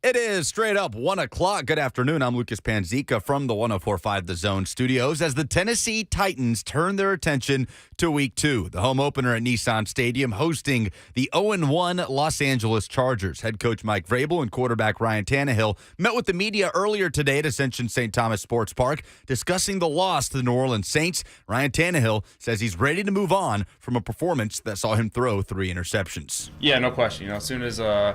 It is straight up 1 o'clock. Good afternoon. I'm Lucas Panzica from the 104.5 The Zone studios as the Tennessee Titans turn their attention to Week 2, the home opener at Nissan Stadium, hosting the 0-1 Los Angeles Chargers. Head coach Mike Vrabel and quarterback Ryan Tannehill met with the media earlier today at Ascension St. Thomas Sports Park, discussing the loss to the New Orleans Saints. Ryan Tannehill says he's ready to move on from a performance that saw him throw 3 interceptions. Yeah, no question. As soon as I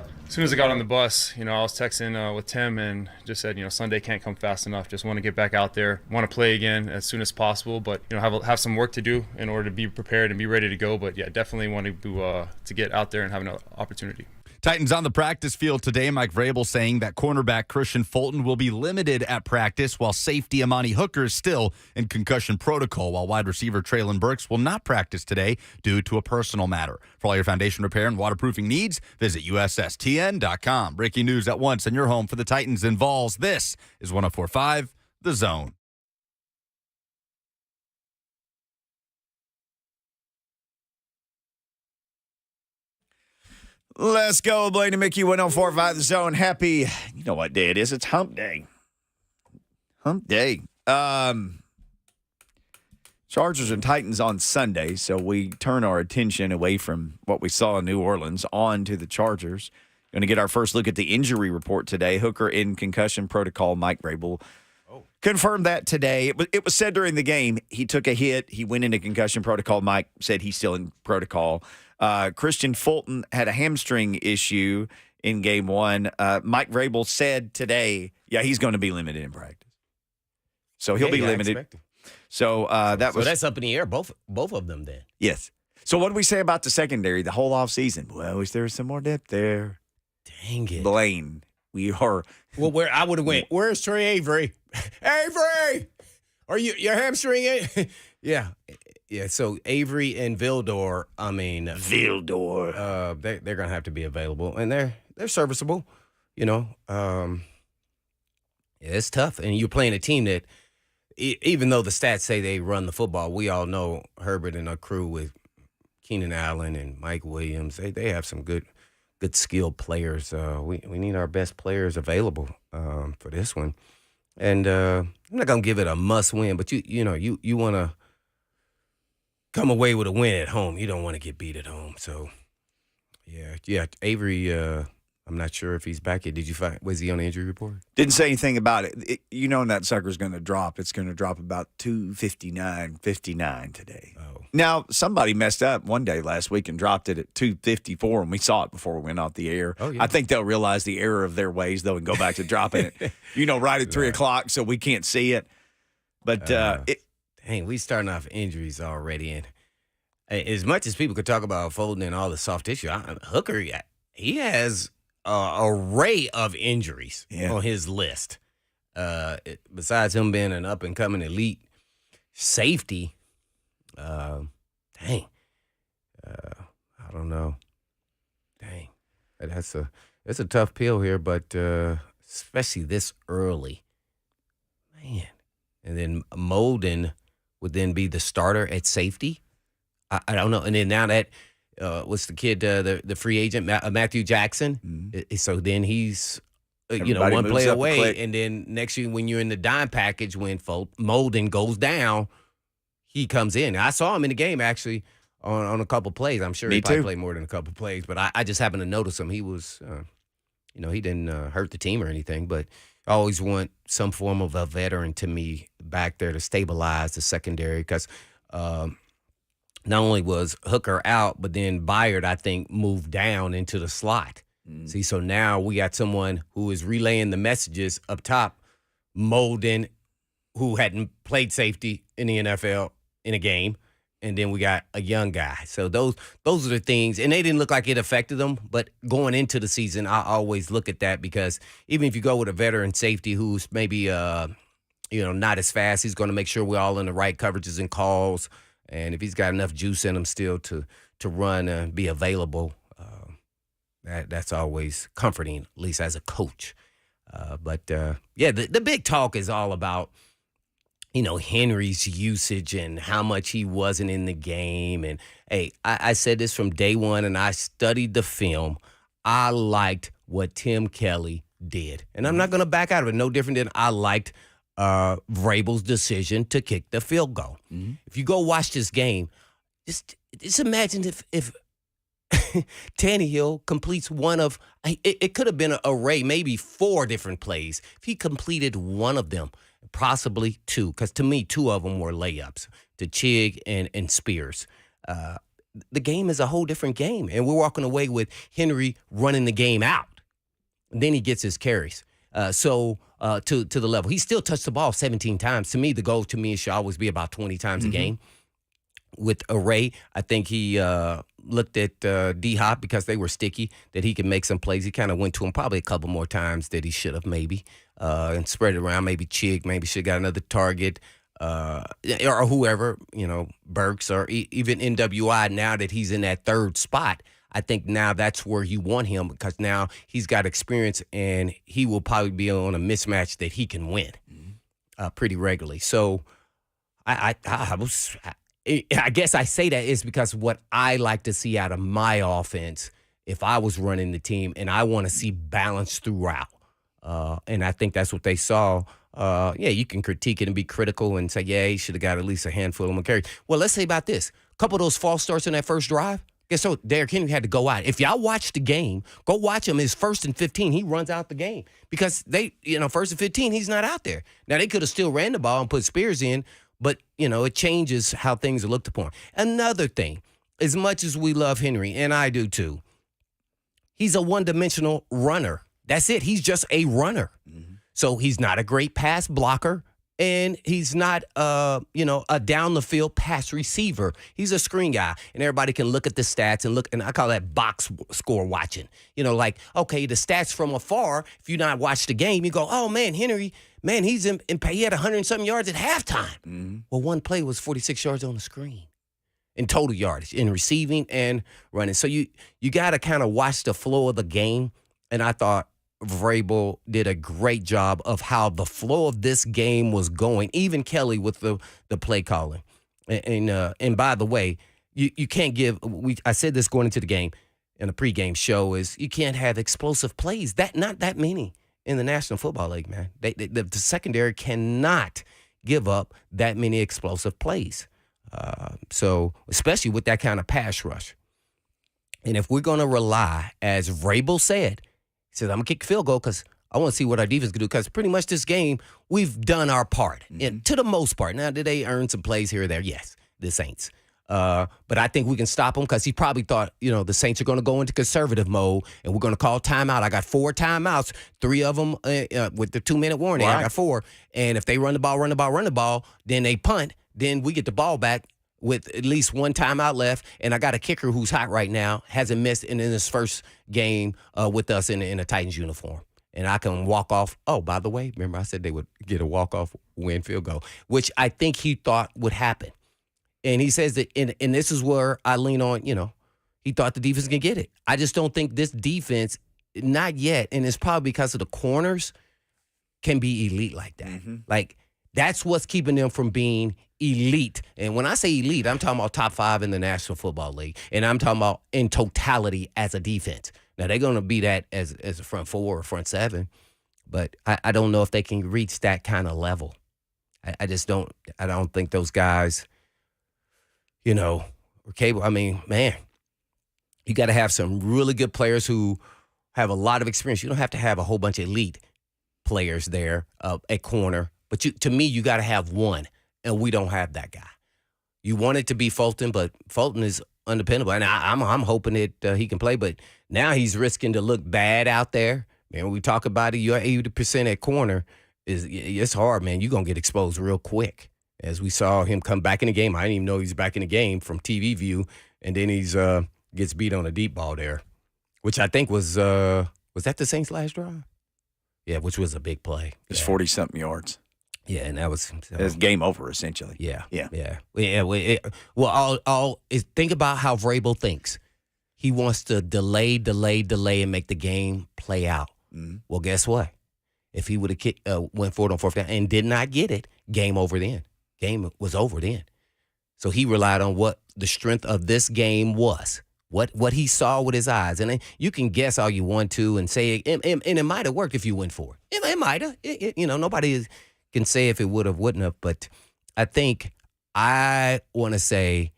got on the bus, I was texting with Tim and just said, Sunday can't come fast enough. Just want to get back out there, want to play again as soon as possible, but have some work to do in order to be prepared and be ready to go. But yeah, definitely want to get out there and have an opportunity. Titans on the practice field today. Mike Vrabel saying that cornerback Christian Fulton will be limited at practice, while safety Amani Hooker is still in concussion protocol, while wide receiver Traylon Burks will not practice today due to a personal matter. For all your foundation repair and waterproofing needs, visit USSTN.com. Breaking news at once, and your home for the Titans and Vols. This is 104.5 The Zone. Let's go, Blaine and Mickey, 104.5 The Zone. Happy, you know what day it is? It's hump day. Hump day. Chargers and Titans on Sunday, so we turn our attention away from what we saw in New Orleans on to the Chargers. Going to get our first look at the injury report today. Hooker in concussion protocol. Mike Vrabel confirmed that today. It was said during the game he took a hit. He went into concussion protocol. Mike said he's still in protocol. Christian Fulton had a hamstring issue in game 1. Mike Vrabel said today, he's going to be limited in practice. So he'll be limited. So that's up in the air, both of them then. Yes. So what do we say about the secondary the whole offseason? Well, I wish there was some more depth there. Dang it. Blaine, we are. Well, where I would have went, where's Trey Avery? Avery! Are your hamstring? Yeah. Yeah, so Avery and Vildor, they're going to have to be available, and they're serviceable, it's tough, and you're playing a team that, even though the stats say they run the football, we all know Herbert and a crew with Keenan Allen and Mike Williams, they have some good skilled players. We need our best players available for this one, and I'm not going to give it a must-win, but you want to come away with a win at home. You don't want to get beat at home. So, yeah. Avery, I'm not sure if he's back yet. Did you was he on the injury report? Didn't say anything about it. That sucker's going to drop. It's going to drop about 259 today. Oh. Now, somebody messed up one day last week and dropped it at 254, and we saw it before we went off the air. Oh, yeah. I think they'll realize the error of their ways, though, and go back to dropping it, right at 3 o'clock, so we can't see it. But Dang, we starting off injuries already, and as much as people could talk about Fulton and all the soft tissue, Hooker, he has an array of injuries on his list. Besides him being an up-and-coming elite safety, I don't know. Dang, that's a tough pill here, but especially this early, man. And then Molden would then be the starter at safety. I don't know. And then now that what's the kid, the free agent, Matthew Jackson. Mm-hmm. So then he's Everybody one play moves up a away, click. and then next year when you're in the dime package, when Molden goes down, he comes in. I saw him in the game actually on a couple plays. I'm sure he probably played more than a couple plays, but I just happened to notice him. He was, he didn't hurt the team or anything, but I always want some form of a veteran to me back there to stabilize the secondary, because not only was Hooker out, but then Byard, I think, moved down into the slot. See, so now we got someone who is relaying the messages up top, Molden, who hadn't played safety in the NFL in a game, and then we got a young guy. So those are the things, and they didn't look like it affected them, but going into the season, I always look at that, because even if you go with a veteran safety who's maybe not as fast, he's going to make sure we're all in the right coverages and calls, and if he's got enough juice in him still to run and be available, that's always comforting, at least as a coach. The big talk is all about, Henry's usage and how much he wasn't in the game. And, hey, I said this from day one, and I studied the film. I liked what Tim Kelly did. And I'm not going to back out of it. No different than I liked Vrabel's decision to kick the field goal. Mm-hmm. If you go watch this game, just imagine if Tannehill completes one of it could have been an array, maybe 4 different plays. If he completed one of them, possibly 2, because to me, 2 of them were layups to Chig and Spears. The game is a whole different game, and we're walking away with Henry running the game out. And then he gets his carries. To the level. He still touched the ball 17 times. To me, the goal should always be about 20 times a game. With Array, I think he looked at D-Hop because they were sticky, that he could make some plays. He kind of went to him probably a couple more times that he should have maybe and spread it around. Maybe Chig, maybe should have got another target or whoever, Burks or even NWI now that he's in that 3rd spot. I think now that's where you want him because now he's got experience and he will probably be on a mismatch that he can win pretty regularly. So I guess I say that is because what I like to see out of my offense if I was running the team, and I want to see balance throughout. And I think that's what they saw. You can critique it and be critical and say, he should have got at least a handful of them carries. Well, let's say about this. A couple of those false starts in that first drive. Guess so Derrick Henry had to go out. If y'all watch the game, go watch him. His 1st and 15, he runs out the game because they, 1st and 15, he's not out there. Now, they could have still ran the ball and put Spears in, but, it changes how things are looked upon. Another thing, as much as we love Henry, and I do too, he's a one-dimensional runner. That's it. He's just a runner. Mm-hmm. So he's not a great pass blocker. And he's not, a down-the-field pass receiver. He's a screen guy. And everybody can look at the stats and I call that box score watching. The stats from afar, if you not watch the game, you go, oh, man, Henry, he's he had 100-something yards at halftime. Mm-hmm. Well, one play was 46 yards on the screen in total yardage, in receiving and running. So you got to kind of watch the flow of the game. And I thought Vrabel did a great job of how the flow of this game was going. Even Kelly with the play calling, and by the way, you can't give. I said this going into the game in the pregame show is you can't have explosive plays. Not that many in the National Football League, man. The secondary cannot give up that many explosive plays. So especially with that kind of pass rush, and if we're going to rely, as Vrabel said. He said, I'm going to kick the field goal because I want to see what our defense can do because pretty much this game, we've done our part, and to the most part. Now, did they earn some plays here or there? Yes, the Saints. But I think we can stop them because he probably thought, the Saints are going to go into conservative mode, and we're going to call timeout. I got 4 timeouts, 3 of them with the 2-minute warning. Right. I got 4. And if they run the ball, then they punt, then we get the ball back with at least 1 timeout left, and I got a kicker who's hot right now, hasn't missed in his first game with us in a Titans uniform. And I can walk off. Oh, by the way, remember I said they would get a walk-off win field goal, which I think he thought would happen. And he says that, and this is where I lean on, he thought the defense can get it. I just don't think this defense, not yet, and it's probably because of the corners, can be elite like that. Mm-hmm. Like, that's what's keeping them from being elite. And when I say elite, I'm talking about top 5 in the National Football League. And I'm talking about in totality as a defense. Now, they're going to be that as a front 4 or front 7. But I don't know if they can reach that kind of level. I just don't. I don't think those guys, are capable. I mean, man, you got to have some really good players who have a lot of experience. You don't have to have a whole bunch of elite players there at corner. But to me, you got to have one. And we don't have that guy. You want it to be Fulton, but Fulton is undependable. And I'm hoping that he can play, but now he's risking to look bad out there. Man, when we talk about it, you're 80% at corner. It's hard, man. You're going to get exposed real quick. As we saw him come back in the game. I didn't even know he was back in the game from TV view. And then he's gets beat on a deep ball there, which I think was that the Saints' last drive? Yeah, which was a big play. It was 40-something yards. Yeah, and that was it was game over essentially. Yeah. Well, think about how Vrabel thinks. He wants to delay, and make the game play out. Mm-hmm. Well, guess what? If he would have went forward on 4th down and did not get it, game over then. Game was over then. So he relied on what the strength of this game was. what he saw with his eyes. And then you can guess all you want to and say, and it might have worked if you went for it. It might have. Nobody can say if it would have, wouldn't have. But I think I want to say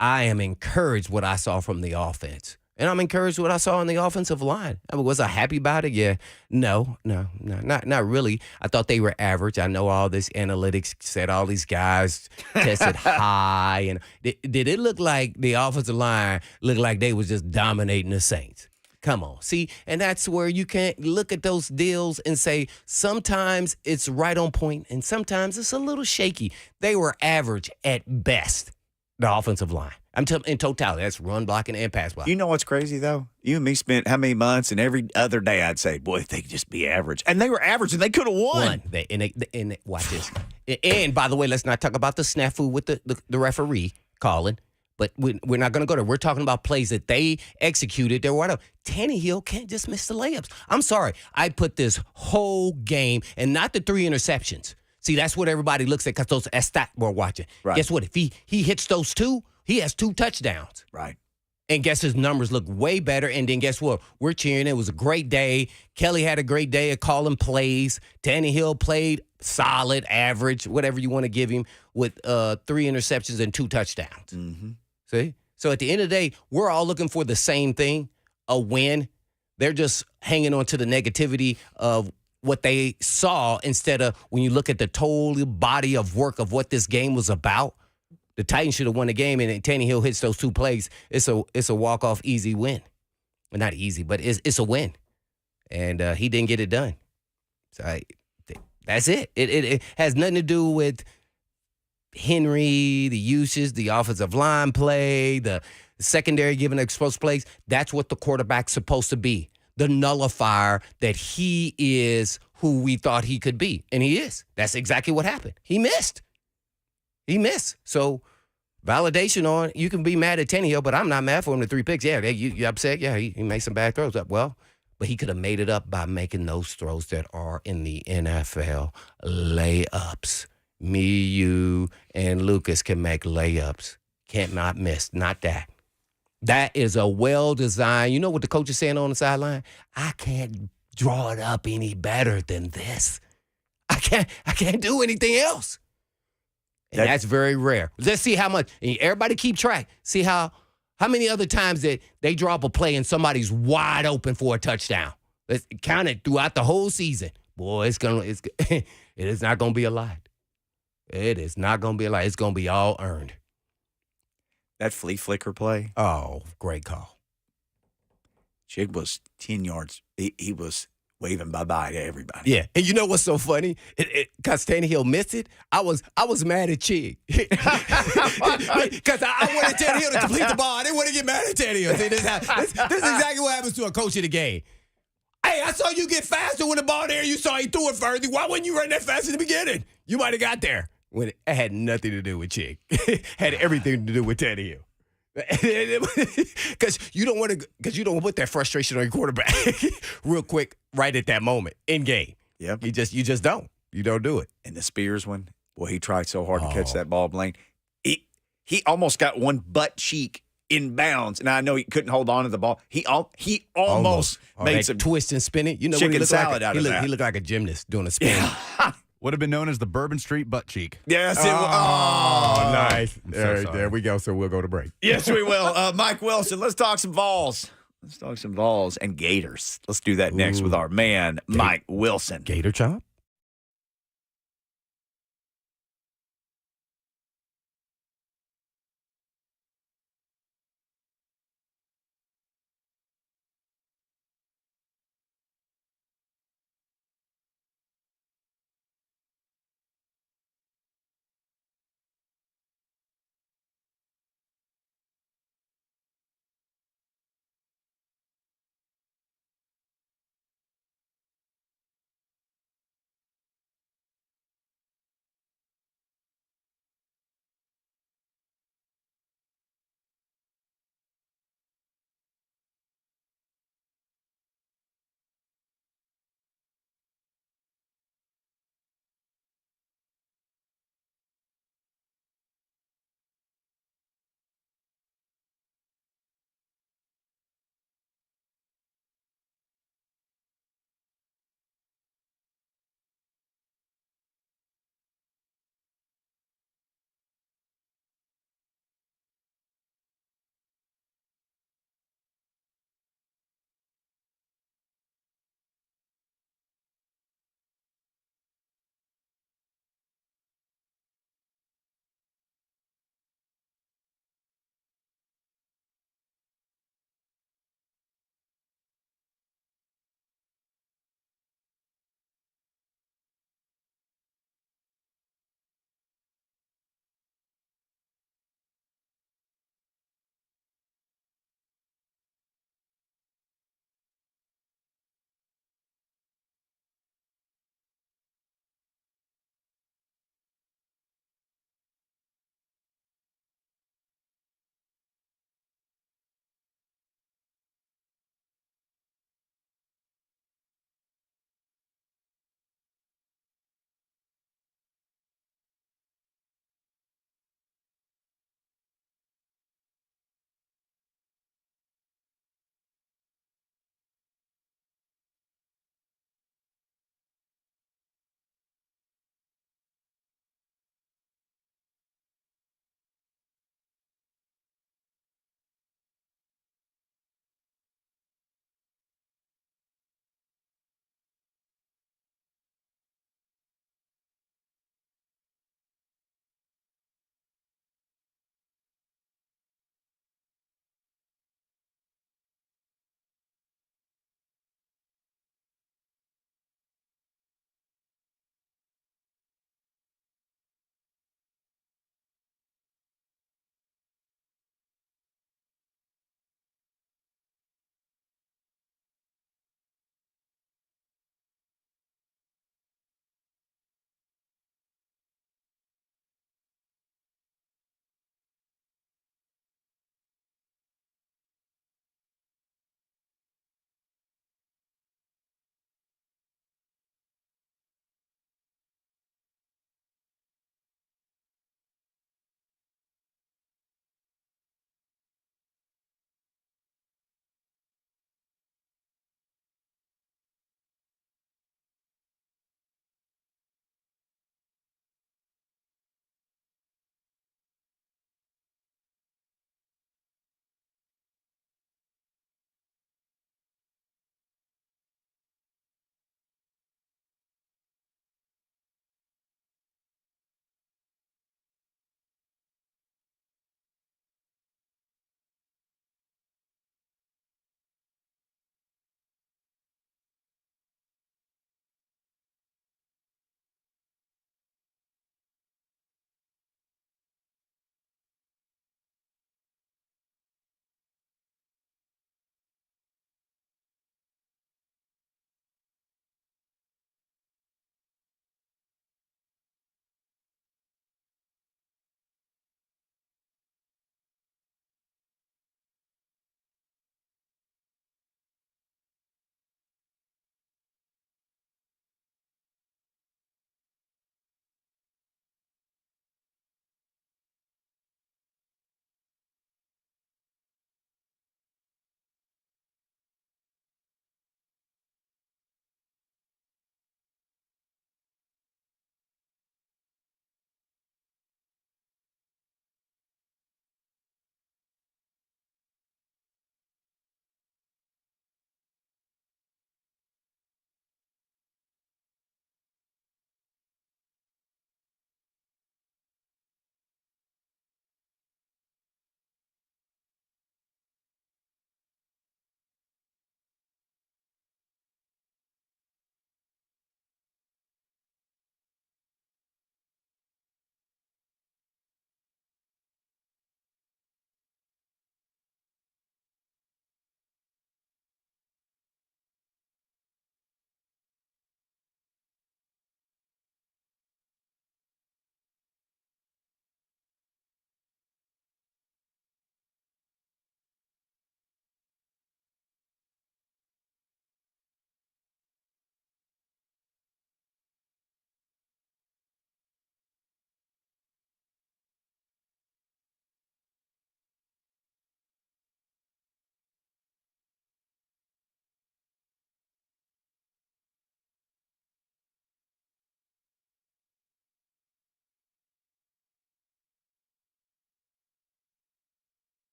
I am encouraged what I saw from the offense. And I'm encouraged what I saw on the offensive line. Was I happy about it? Yeah. No, not really. I thought they were average. I know all this analytics said all these guys tested high. And did it look like the offensive line looked like they was just dominating the Saints? Come on. See, and that's where you can't look at those deals and say sometimes it's right on point and sometimes it's a little shaky. They were average at best, the offensive line. I'm in totality. That's run blocking and pass blocking. You know what's crazy, though? You and me spent how many months, and every other day I'd say, boy, if they could just be average. And they were average, and they could have won. Watch this. And, by the way, let's not talk about the snafu with the referee calling. But we're not going to go there. We're talking about plays that they executed. They're wide up. Tannehill can't just miss the layups. I'm sorry. I put this whole game, and not the 3 interceptions. See, that's what everybody looks at because those stat we're watching. Right. Guess what? If he hits those 2, he has 2 touchdowns. Right. And guess his numbers look way better. And then guess what? We're cheering. It was a great day. Kelly had a great day of calling plays. Tannehill played solid, average, whatever you want to give him, with 3 interceptions and 2 touchdowns. Mm-hmm. See? So at the end of the day, we're all looking for the same thing, a win. They're just hanging on to the negativity of what they saw instead of when you look at the total body of work of what this game was about. The Titans should have won the game, and Tannehill hits those 2 plays. It's a walk-off easy win. Well, not easy, but it's a win. And he didn't get it done. So that's it. It has nothing to do with Henry, the usage, the offensive line play, the secondary giving exposed plays. That's what the quarterback's supposed to be. The nullifier that he is who we thought he could be. And he is. That's exactly what happened. He missed. So validation on, you can be mad at Tannehill, but I'm not mad for him to 3 picks. Yeah, you upset? Yeah, he made some bad throws up. Well, but he could have made it up by making those throws that are in the NFL layups. Me, you, and Lucas can make layups. Can't not miss. Not that. That is a well-designed, you know what the coach is saying on the sideline? I can't draw it up any better than this. I can't do anything else. And that's very rare. Let's see how much, and everybody keep track. See how many other times that they draw up a play and somebody's wide open for a touchdown. Let's count it throughout the whole season. Boy, it is not going to be a lot. It is not going to be a lot. It's going to be all earned. That flea flicker play. Oh, great call. Jig was 10 yards. He was waving bye-bye to everybody. Yeah. And you know what's so funny? Because Tannehill missed it, I was mad at Chig. Because I wanted Tannehill to complete the ball. I didn't want to get mad at Tannehill. See, this is exactly what happens to a coach of the game. Hey, I saw you get faster when the ball there. You saw he threw it further. Why wouldn't you run that fast in the beginning? You might have got there. When it had nothing to do with Chig. Had everything to do with Tannehill. Because you don't want to put that frustration on your quarterback real quick right at that moment in game. Yep. You just don't. You don't do it. And the Spears one, boy, he tried so hard to catch that ball, Blaine. He almost got one butt cheek in bounds. And I know he couldn't hold on to the ball. He almost made some twist and spin it. You know chicken what he looked salad like? out of that. He looked like a gymnast doing a spin. Yeah. Would have been known as the Bourbon Street butt cheek. Yes, it Nice. So there we go. So we'll go to break. Yes, we will. Mike Wilson, let's talk some Vols. Let's talk some Vols and Gators. Let's do that next with our man, Mike Wilson. Gator chop?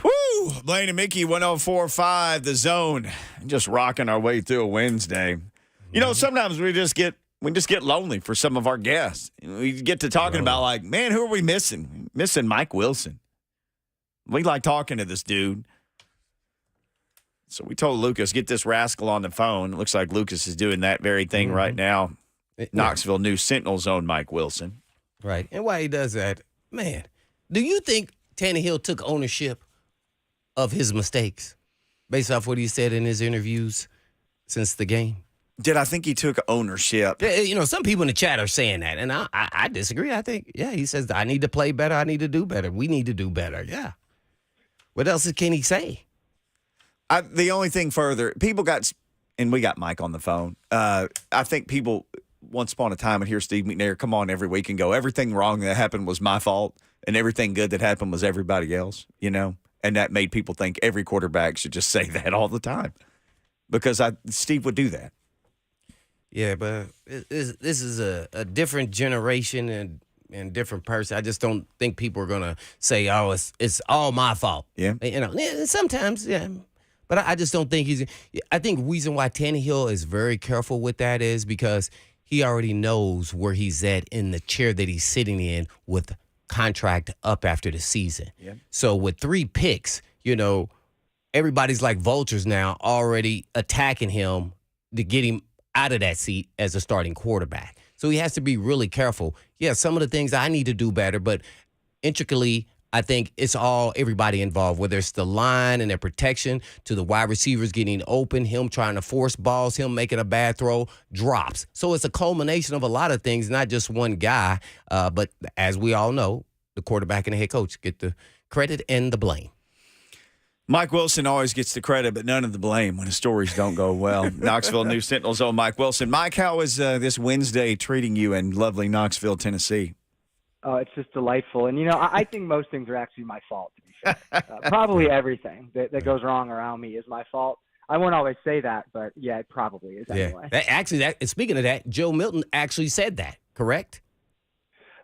Woo! Blaine and Mickey, 104.5, The Zone. Just rocking our way through a Wednesday. You know, sometimes we just get lonely for some of our guests. We get to talking about, like, man, who are we missing? Missing Mike Wilson. We like talking to this dude. So we told Lucas, get this rascal on the phone. It looks like Lucas is doing that very thing right now. Knoxville News Sentinel's own Mike Wilson. Right. And why he does that, man, do you think Tannehill took ownership of his mistakes based off what he said in his interviews since the game? Did I think he took ownership? You know, some people in the chat are saying that, and I disagree. I think, he says, I need to play better. I need to do better. We need to do better. Yeah. What else can he say? The only thing further, people got, and we got Mike on the phone. I think people, once upon a time, would hear Steve McNair come on every week and go, everything wrong that happened was my fault, and everything good that happened was everybody else, you know? And that made people think every quarterback should just say that all the time. Because Steve would do that. Yeah, but this is a different generation and different person. I just don't think people are going to say, oh, it's all my fault. Yeah. You know, sometimes, yeah. But I just don't think I think the reason why Tannehill is very careful with that is because he already knows where he's at in the chair that he's sitting in with contract up after the season. Yeah. So with 3 picks, you know, everybody's like vultures now already attacking him to get him out of that seat as a starting quarterback. So he has to be really careful. Yeah, some of the things I need to do better, but intricately, I think it's all everybody involved, whether it's the line and their protection to the wide receivers getting open, him trying to force balls, him making a bad throw, drops. So it's a culmination of a lot of things, not just one guy. But as we all know, the quarterback and the head coach get the credit and the blame. Mike Wilson always gets the credit, but none of the blame when his stories don't go well. Knoxville News Sentinel's own Mike Wilson. Mike, how is this Wednesday treating you in lovely Knoxville, Tennessee? Oh, it's just delightful. And, you know, I think most things are actually my fault, to be fair. Probably everything that goes wrong around me is my fault. I won't always say that, but, yeah, it probably is anyway. Speaking of that, Joe Milton actually said that, correct?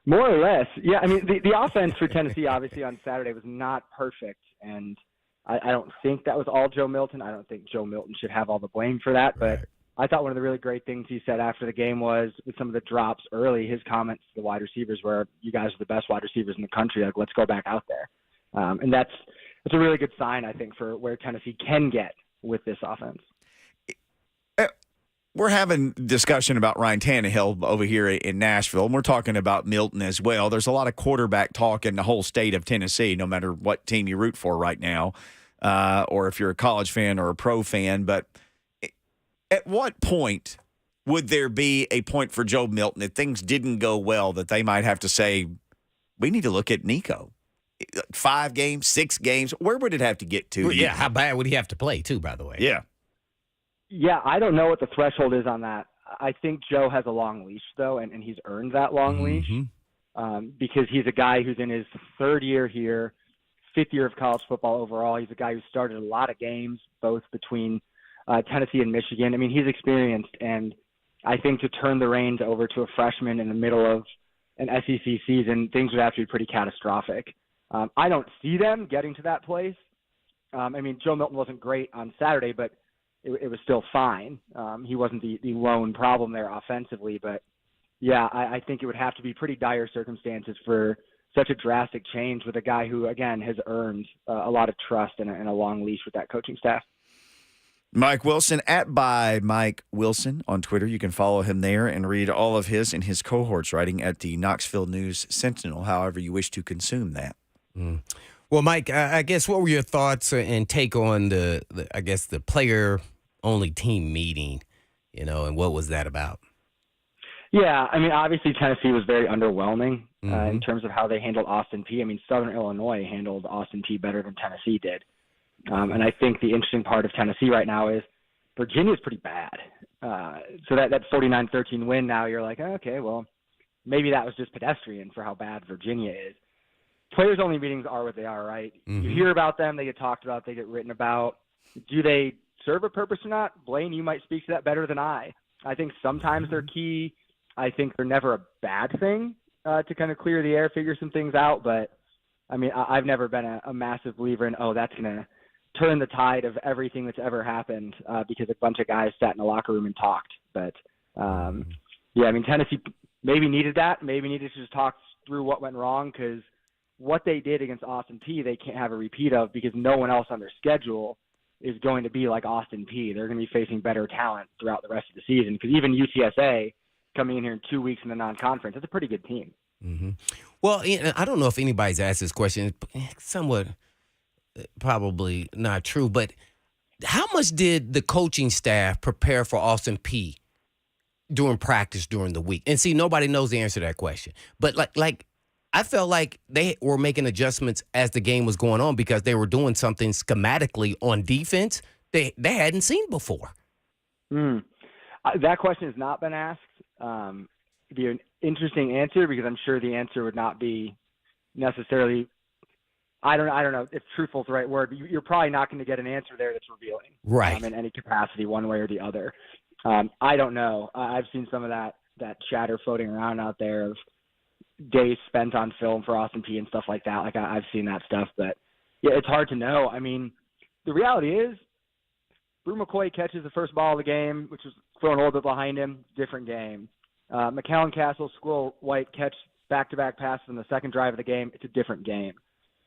More or less. Yeah, I mean, the offense for Tennessee, obviously, on Saturday was not perfect, and I don't think that was all Joe Milton. I don't think Joe Milton should have all the blame for that, but I thought one of the really great things he said after the game was, with some of the drops early, his comments to the wide receivers were, you guys are the best wide receivers in the country. Like, let's go back out there. And that's a really good sign, I think, for where Tennessee can get with this offense. We're having discussion about Ryan Tannehill over here in Nashville, and we're talking about Milton as well. There's a lot of quarterback talk in the whole state of Tennessee, no matter what team you root for right now, or if you're a college fan or a pro fan. But at what point would there be a point for Joe Milton if things didn't go well that they might have to say, we need to look at Nico? 5 games, 6 games, where would it have to get to? Well, yeah, how bad would he have to play, too, by the way? Yeah. Yeah, I don't know what the threshold is on that. I think Joe has a long leash, though, and he's earned that long leash because he's a guy who's in his 3rd year here, 5th year of college football overall. He's a guy who started a lot of games, both between Tennessee and Michigan. I mean, he's experienced, and I think to turn the reins over to a freshman in the middle of an SEC season, things would have to be pretty catastrophic. I don't see them getting to that place. I mean, Joe Milton wasn't great on Saturday, but it was still fine. He wasn't the lone problem there offensively, but yeah, I think it would have to be pretty dire circumstances for such a drastic change with a guy who, again, has earned a lot of trust and a long leash with that coaching staff. Mike Wilson, @by Mike Wilson on Twitter. You can follow him there and read all of his and his cohorts writing at the Knoxville News Sentinel, however you wish to consume that. Well, Mike, I guess what were your thoughts and take on the player-only team meeting, you know, and what was that about? Yeah, I mean, obviously Tennessee was very underwhelming in terms of how they handled Austin Peay. I mean, Southern Illinois handled Austin Peay better than Tennessee did. And I think the interesting part of Tennessee right now is Virginia's pretty bad. So that 49-13 win now, you're like, okay, well, maybe that was just pedestrian for how bad Virginia is. Players-only meetings are what they are, right? You hear about them, they get talked about, they get written about. Do they serve a purpose or not? Blaine, you might speak to that better than I. I think sometimes they're key. I think they're never a bad thing to kind of clear the air, figure some things out. But I mean, I've never been a massive believer in, that's going to turn the tide of everything that's ever happened because a bunch of guys sat in the locker room and talked. But, yeah, I mean, Tennessee maybe needed that. Maybe needed to just talk through what went wrong, because what they did against Austin Peay they can't have a repeat of, because no one else on their schedule is going to be like Austin Peay. They're going to be facing better talent throughout the rest of the season, because even UTSA coming in here in 2 weeks in the non-conference, it's a pretty good team. Mm-hmm. Well, I don't know if anybody's asked this question. It's somewhat probably not true, but how much did the coaching staff prepare for Austin Peay during practice during the week? And see, nobody knows the answer to that question. But like I felt like they were making adjustments as the game was going on, because they were doing something schematically on defense they hadn't seen before. That question has not been asked. It'd be an interesting answer, because I'm sure the answer would not be necessarily, I don't know if truthful is the right word, but you're probably not going to get an answer there that's revealing, right, in any capacity, one way or the other. I don't know. I've seen some of that chatter floating around out there of days spent on film for Austin Peay and stuff like that. Like, I've seen that stuff, but yeah, it's hard to know. I mean, the reality is, Brew McCoy catches the first ball of the game, which was thrown a little bit behind him, different game. McCallum Castle, Squirrel White catch back-to-back passes in the second drive of the game. It's a different game.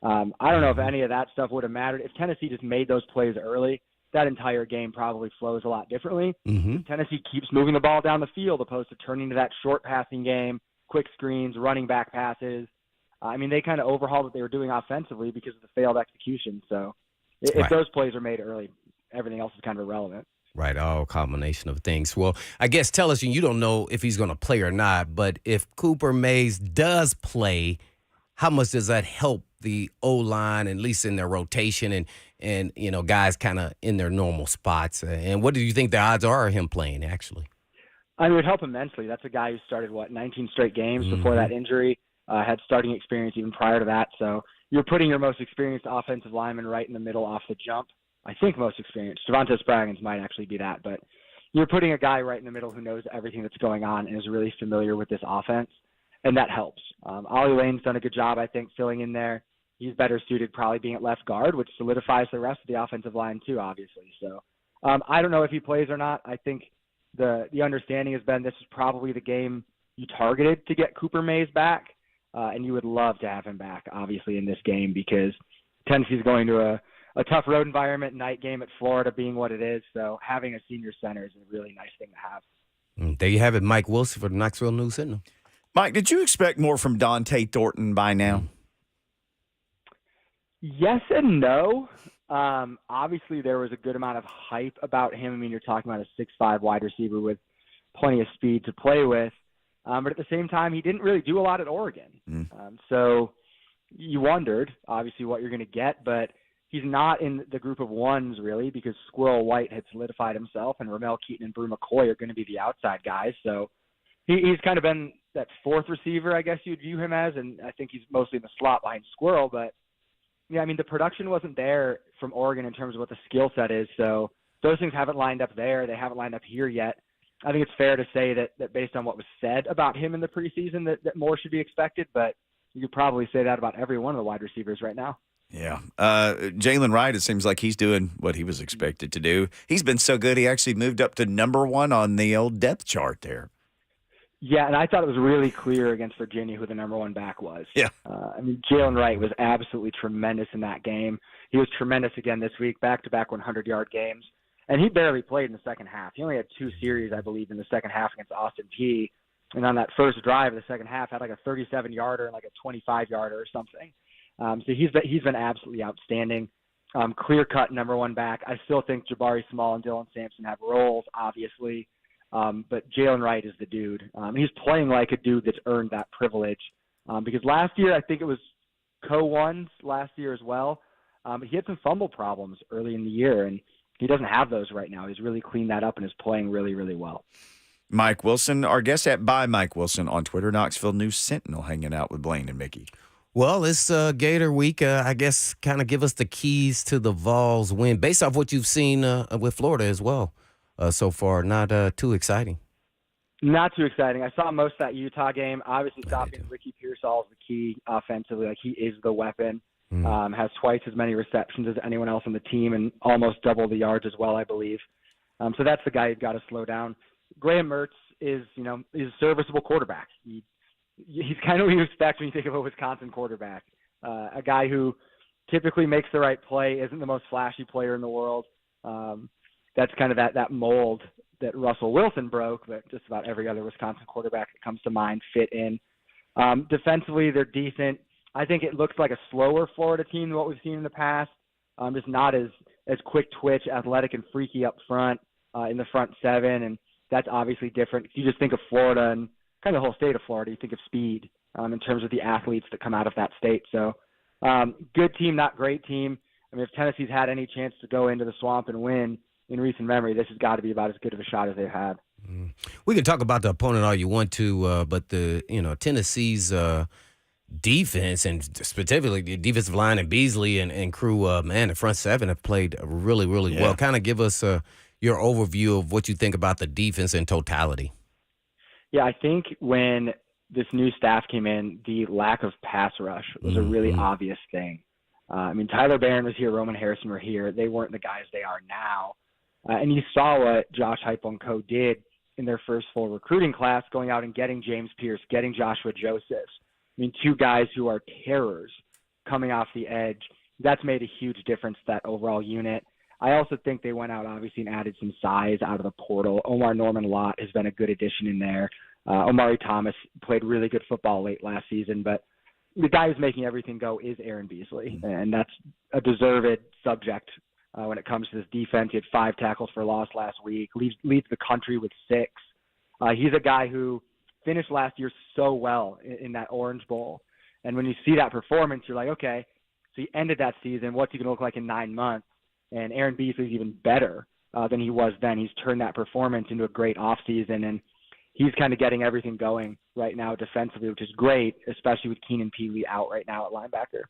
I don't know if any of that stuff would have mattered. If Tennessee just made those plays early, that entire game probably flows a lot differently. Mm-hmm. Tennessee keeps moving the ball down the field opposed to turning to that short passing game, quick screens, running back passes. I mean, they kind of overhauled what they were doing offensively because of the failed execution. So if those plays are made early, everything else is kind of irrelevant. Right, all combination of things. Well, I guess tell us, you don't know if he's going to play or not, but if Cooper Mays does play, how much does that help the O-line, at least in their rotation and guys kind of in their normal spots? And what do you think the odds are of him playing, actually? I mean, it would help immensely. That's a guy who started, 19 straight games before that injury, had starting experience even prior to that. So you're putting your most experienced offensive lineman right in the middle off the jump. I think most experienced. Javonte Spraggins might actually be that, but you're putting a guy right in the middle who knows everything that's going on and is really familiar with this offense, and that helps. Ollie Lane's done a good job, I think, filling in there. He's better suited probably being at left guard, which solidifies the rest of the offensive line too, obviously. So I don't know if he plays or not. I think the understanding has been this is probably the game you targeted to get Cooper Mays back, and you would love to have him back, obviously, in this game, because Tennessee's going to a tough road environment, night game at Florida being what it is. So having a senior center is a really nice thing to have. There you have it, Mike Wilson for the Knoxville News Sentinel. Mike, did you expect more from Dante Thornton by now? Yes and no. Obviously, there was a good amount of hype about him. I mean, you're talking about a 6'5" wide receiver with plenty of speed to play with. But at the same time, he didn't really do a lot at Oregon. So you wondered, obviously, what you're going to get. But he's not in the group of ones, really, because Squirrel White had solidified himself, and Ramel Keaton and Brew McCoy are going to be the outside guys. So he's kind of been that fourth receiver, I guess you'd view him as, and I think he's mostly in the slot behind Squirrel. But, yeah, I mean, the production wasn't there from Oregon in terms of what the skill set is. So those things haven't lined up there. They haven't lined up here yet. I think it's fair to say that based on what was said about him in the preseason, that more should be expected. But you could probably say that about every one of the wide receivers right now. Yeah. Jalen Wright, it seems like he's doing what he was expected to do. He's been so good, he actually moved up to number 1 on the old depth chart there. Yeah, and I thought it was really clear against Virginia who the number 1 back was. Yeah. I mean, Jalen Wright was absolutely tremendous in that game. He was tremendous again this week, back-to-back 100-yard games. And he barely played in the second half. He only had 2 series, I believe, in the second half against Austin Peay. And on that first drive of the second half, had like a 37-yarder and like a 25-yarder or something. So he's been absolutely outstanding. Clear-cut number 1 back. I still think Jabari Small and Dylan Sampson have roles, obviously. But Jalen Wright is the dude. He's playing like a dude that's earned that privilege. Because last year, I think it was co-ones last year as well. But he had some fumble problems early in the year, and he doesn't have those right now. He's really cleaned that up and is playing really, really well. Mike Wilson, our guest at By Mike Wilson on Twitter, Knoxville News Sentinel, hanging out with Blaine and Mickey. Well, it's Gator Week. I guess kind of give us the keys to the Vols win based off what you've seen with Florida as well so far. Not too exciting. Not too exciting. I saw most of that Utah game. Obviously, stopping Ricky Pearsall is the key offensively. Like, he is the weapon. Has twice as many receptions as anyone else on the team and almost double the yards as well, I believe. So that's the guy you've got to slow down. Graham Mertz is a serviceable quarterback. He's kind of what you expect when you think of a Wisconsin quarterback. A guy who typically makes the right play, isn't the most flashy player in the world. That's kind of that mold that Russell Wilson broke, that just about every other Wisconsin quarterback that comes to mind fit in. Defensively, they're decent. I think it looks like a slower Florida team than what we've seen in the past. Just not as quick twitch, athletic, and freaky up front in the front seven, and that's obviously different. If you just think of Florida and kind of the whole state of Florida, you think of speed in terms of the athletes that come out of that state. So good team, not great team. I mean, if Tennessee's had any chance to go into the swamp and win in recent memory, this has got to be about as good of a shot as they've had. We can talk about the opponent all you want to, but Tennessee's defense, and specifically the defensive line and Beasley and crew, the front seven have played really, really well. Kind of give us your overview of what you think about the defense in totality. Yeah, I think when this new staff came in, the lack of pass rush was a really obvious thing. I mean, Tyler Barron was here, Roman Harrison were here. They weren't the guys they are now. And you saw what Josh Heupel and co. did in their first full recruiting class, going out and getting James Pierce, getting Joshua Josephs. I mean, two guys who are terrors coming off the edge. That's made a huge difference to that overall unit. I also think they went out, obviously, and added some size out of the portal. Omar Norman-Lott has been a good addition in there. Omari Thomas played really good football late last season, but the guy who's making everything go is Aaron Beasley, and that's a deserved subject when it comes to this defense. He had 5 tackles for loss last week, leads the country with 6. He's a guy who finished last year so well in that Orange Bowl. And when you see that performance, you're like, okay, so he ended that season. What's he going to look like in 9 months? And Aaron Beasley's even better than he was then. He's turned that performance into a great offseason, and he's kind of getting everything going right now defensively, which is great, especially with Keenan Peely out right now at linebacker.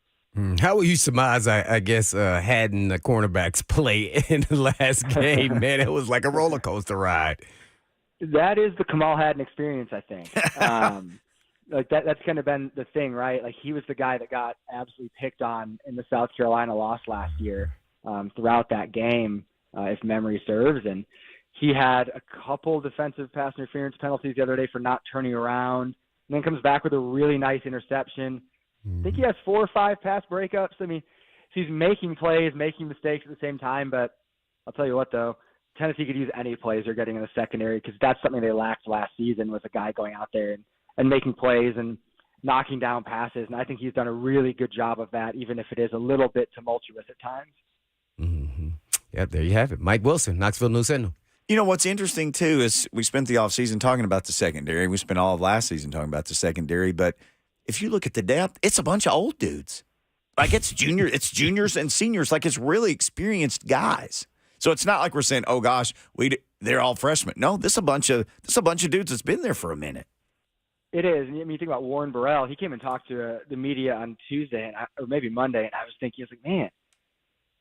How will you surmise, I guess, Haddon, the cornerback's play in the last game? Man, it was like a roller coaster ride. That is the Kamal Haddon experience, I think. Like that's kind of been the thing, right? Like, he was the guy that got absolutely picked on in the South Carolina loss last year throughout that game, if memory serves. And he had a couple defensive pass interference penalties the other day for not turning around, and then comes back with a really nice interception. I think he has 4 or 5 pass breakups. I mean, he's making plays, making mistakes at the same time. But I'll tell you what, though, Tennessee could use any plays they're getting in the secondary, because that's something they lacked last season, was a guy going out there and making plays and knocking down passes. And I think he's done a really good job of that, even if it is a little bit tumultuous at times. Yeah, there you have it. Mike Wilson, Knoxville News Sentinel. You know, what's interesting, too, is we spent the offseason talking about the secondary. We spent all of last season talking about the secondary. But if you look at the depth, it's a bunch of old dudes. Like, it's juniors and seniors. Like, it's really experienced guys. So it's not like we're saying, oh, gosh, they're all freshmen. No, this is a bunch of dudes that's been there for a minute. It is. I mean, you think about Warren Burrell. He came and talked to the media on Tuesday or maybe Monday, and I was thinking, I was like, man,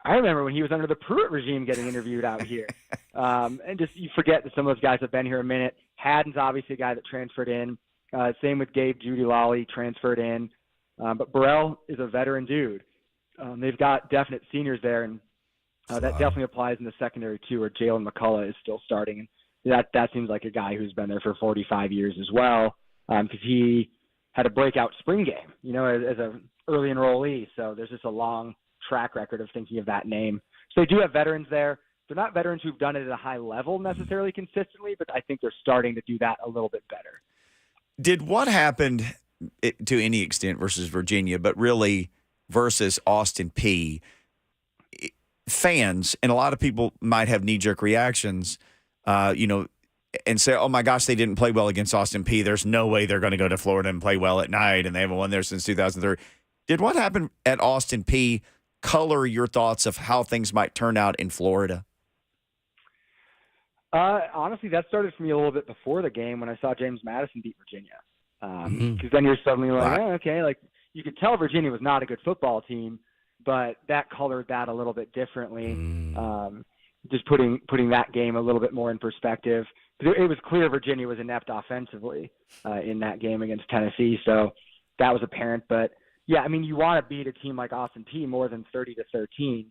I remember when he was under the Pruitt regime getting interviewed out here. And just you forget that some of those guys have been here a minute. Haddon's obviously a guy that transferred in. Same with Gabe Judy-Lawley, transferred in. But Burrell is a veteran dude. They've got definite seniors there, and that definitely applies in the secondary too, where Jalen McCullough is still starting. And that seems like a guy who's been there for 45 years as well, because he had a breakout spring game, as an early enrollee. So there's just a long track record of thinking of that name. So they do have veterans there. They're not veterans who've done it at a high level necessarily consistently, but I think they're starting to do that a little bit better. Did what happened to any extent versus Virginia, but really versus Austin Peay, fans and a lot of people might have knee-jerk reactions, and say, oh, my gosh, they didn't play well against Austin Peay. There's no way they're going to go to Florida and play well at night, and they haven't won there since 2003. Did what happened at Austin Peay color your thoughts of how things might turn out in Florida? Honestly, that started for me a little bit before the game when I saw James Madison beat Virginia. Because then you're suddenly like, okay, like you could tell Virginia was not a good football team, but that colored that a little bit differently. just putting that game a little bit more in perspective. It was clear Virginia was inept offensively in that game against Tennessee, so that was apparent. But, yeah, I mean, you want to beat a team like Austin Peay more than 30-13.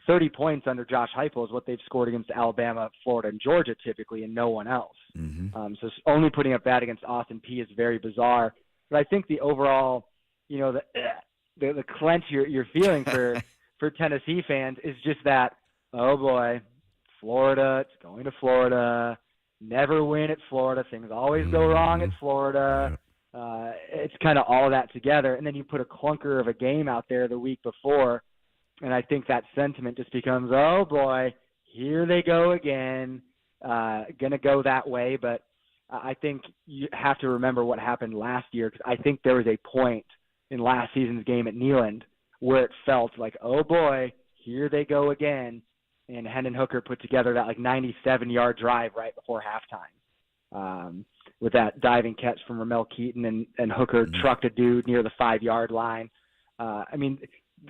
30 points under Josh Heupel is what they've scored against Alabama, Florida, and Georgia typically, and no one else. So only putting up that against Austin Peay is very bizarre. But I think the overall, the clench you're feeling for Tennessee fans is just that, oh boy, Florida, it's going to Florida, never win at Florida, things always go wrong at Florida. It's kind of all of that together. And then you put a clunker of a game out there the week before, and I think that sentiment just becomes, oh, boy, here they go again, going to go that way. But I think you have to remember what happened last year, because I think there was a point in last season's game at Neyland where it felt like, oh, boy, here they go again. And Hendon Hooker put together that 97-yard drive right before halftime with that diving catch from Ramel Keaton, and Hooker trucked a dude near the 5-yard line. I mean,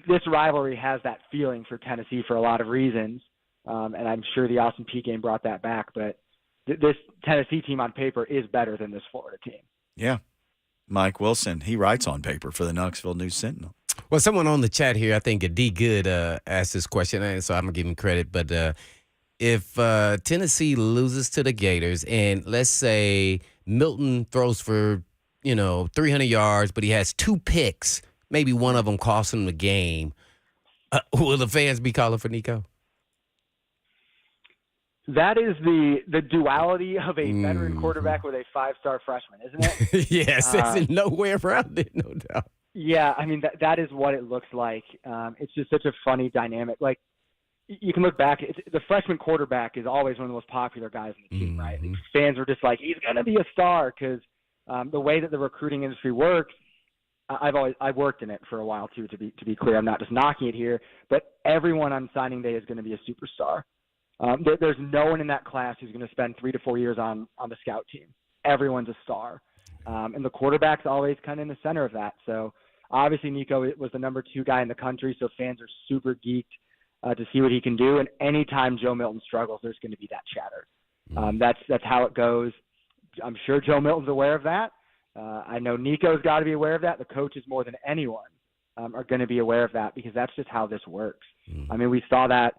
this rivalry has that feeling for Tennessee for a lot of reasons, and I'm sure the Austin Peay game brought that back. But this Tennessee team on paper is better than this Florida team. Yeah. Mike Wilson, he writes on paper for the Knoxville News-Sentinel. Well, someone on the chat here, I think D. Good asked this question, and so I'm going to give him credit. But if Tennessee loses to the Gators, and let's say Milton throws for, 300 yards, but he has 2 picks, maybe one of them costs him the game, will the fans be calling for Nico? That is the duality of a veteran quarterback with a 5-star freshman, isn't it? Yes, there's no way around it, no doubt. Yeah, I mean, that is what it looks like. It's just such a funny dynamic. Like, you can look back, the freshman quarterback is always one of the most popular guys in the team, right? Fans are just like, he's going to be a star, because the way that the recruiting industry works, I've worked in it for a while too, to be clear. I'm not just knocking it here, but everyone on signing day is going to be a superstar. There's no one in that class who's going to spend 3 to 4 years on the scout team. Everyone's a star. And the quarterback's always kind of in the center of that. So obviously Nico was the number 2 guy in the country, so fans are super geeked to see what he can do. And anytime Joe Milton struggles, there's going to be that chatter. That's how it goes. I'm sure Joe Milton's aware of that. I know Nico's got to be aware of that. The coaches more than anyone are going to be aware of that, because that's just how this works. I mean, we saw that,